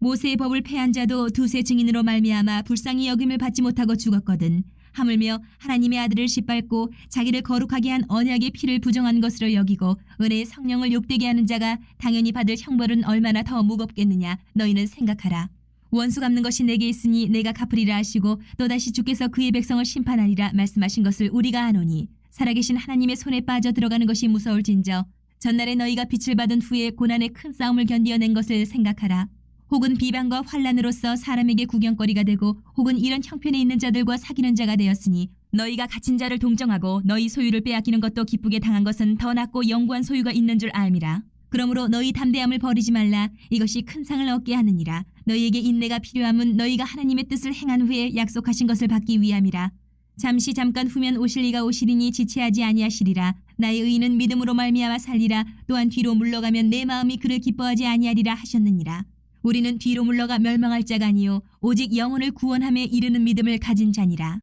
모세의 법을 패한 자도 두세 증인으로 말미암아 불쌍히 여김을 받지 못하고 죽었거든. 하물며 하나님의 아들을 짓밟고 자기를 거룩하게 한 언약의 피를 부정한 것으로 여기고 은혜의 성령을 욕되게 하는 자가 당연히 받을 형벌은 얼마나 더 무겁겠느냐 너희는 생각하라. 원수 갚는 것이 내게 있으니 내가 갚으리라 하시고 또다시 주께서 그의 백성을 심판하리라 말씀하신 것을 우리가 아노니 살아계신 하나님의 손에 빠져 들어가는 것이 무서울진저 전날에 너희가 빛을 받은 후에 고난의 큰 싸움을 견디어낸 것을 생각하라. 혹은 비방과 환난으로서 사람에게 구경거리가 되고 혹은 이런 형편에 있는 자들과 사귀는 자가 되었으니 너희가 갇힌 자를 동정하고 너희 소유를 빼앗기는 것도 기쁘게 당한 것은 더 낫고 영구한 소유가 있는 줄 알미라. 그러므로 너희 담대함을 버리지 말라. 이것이 큰 상을 얻게 하느니라. 너희에게 인내가 필요함은 너희가 하나님의 뜻을 행한 후에 약속하신 것을 받기 위함이라. 잠시 잠깐 후면 오실 이가 오시리니 지체하지 아니하시리라. 나의 의인은 믿음으로 말미암아 살리라. 또한 뒤로 물러가면 내 마음이 그를 기뻐하지 아니하리라 하셨느니라. 우리는 뒤로 물러가 멸망할 자가 아니요 오직 영혼을 구원함에 이르는 믿음을 가진 자니라.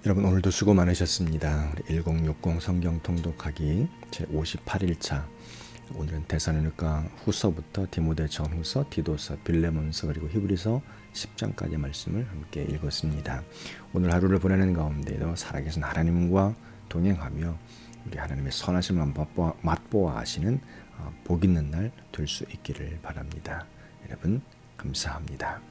여러분 오늘도 수고 많으셨습니다. 우리 1060 성경 통독하기 제58일차 오늘은 데살로니가 후서부터 디모데 전후서, 디도서, 빌레몬서 그리고 히브리서 10장까지의 말씀을 함께 읽었습니다. 오늘 하루를 보내는 가운데도 살아계신 하나님과 동행하며 우리 하나님의 선하심을 맛보아 하시는 복 있는 날 될 수 있기를 바랍니다. 여러분 감사합니다.